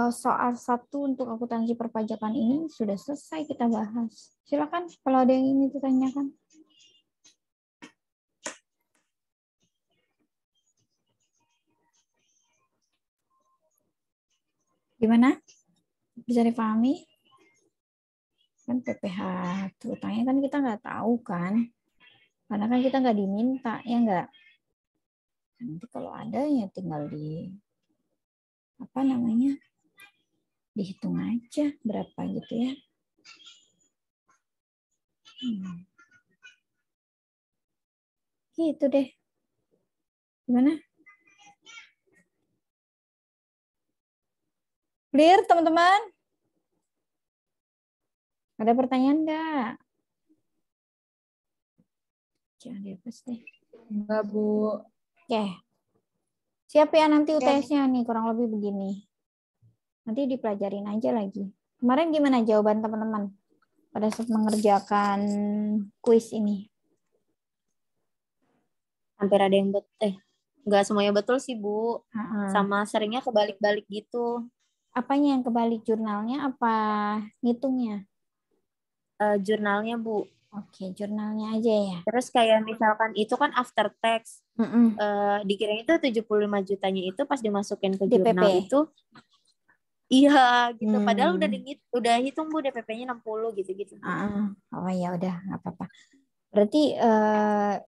soal 1 untuk akuntansi perpajakan ini sudah selesai kita bahas. Silakan kalau ada yang ingin ditanyakan. Gimana? Bisa dipahami? Kan PPh utangnya kan kita nggak tahu kan. Karena kan kita nggak diminta, ya nggak? Nanti kalau ada ya tinggal dihitung aja berapa gitu ya. Gitu deh. Gimana? Clear teman-teman? Ada pertanyaan nggak? Jangan dihapus deh. Enggak, Bu. Oke. Siap ya nanti UTS-nya nih kurang lebih begini. Nanti dipelajarin aja lagi. Kemarin gimana jawaban teman-teman pada saat mengerjakan kuis ini? Hampir ada yang betul. Nggak semuanya betul sih, Bu. Sama seringnya kebalik-balik gitu. Apanya yang kebalik? Jurnalnya apa ngitungnya? Jurnalnya, Bu. Oke, jurnalnya aja ya. Terus kayak misalkan itu kan after tax. Dikira itu 75 jutanya itu pas dimasukin ke jurnal DPP. itu iya gitu. Padahal udah hitung, Bu, DPP-nya 60 gitu-gitu. Oh ya udah nggak apa-apa. Berarti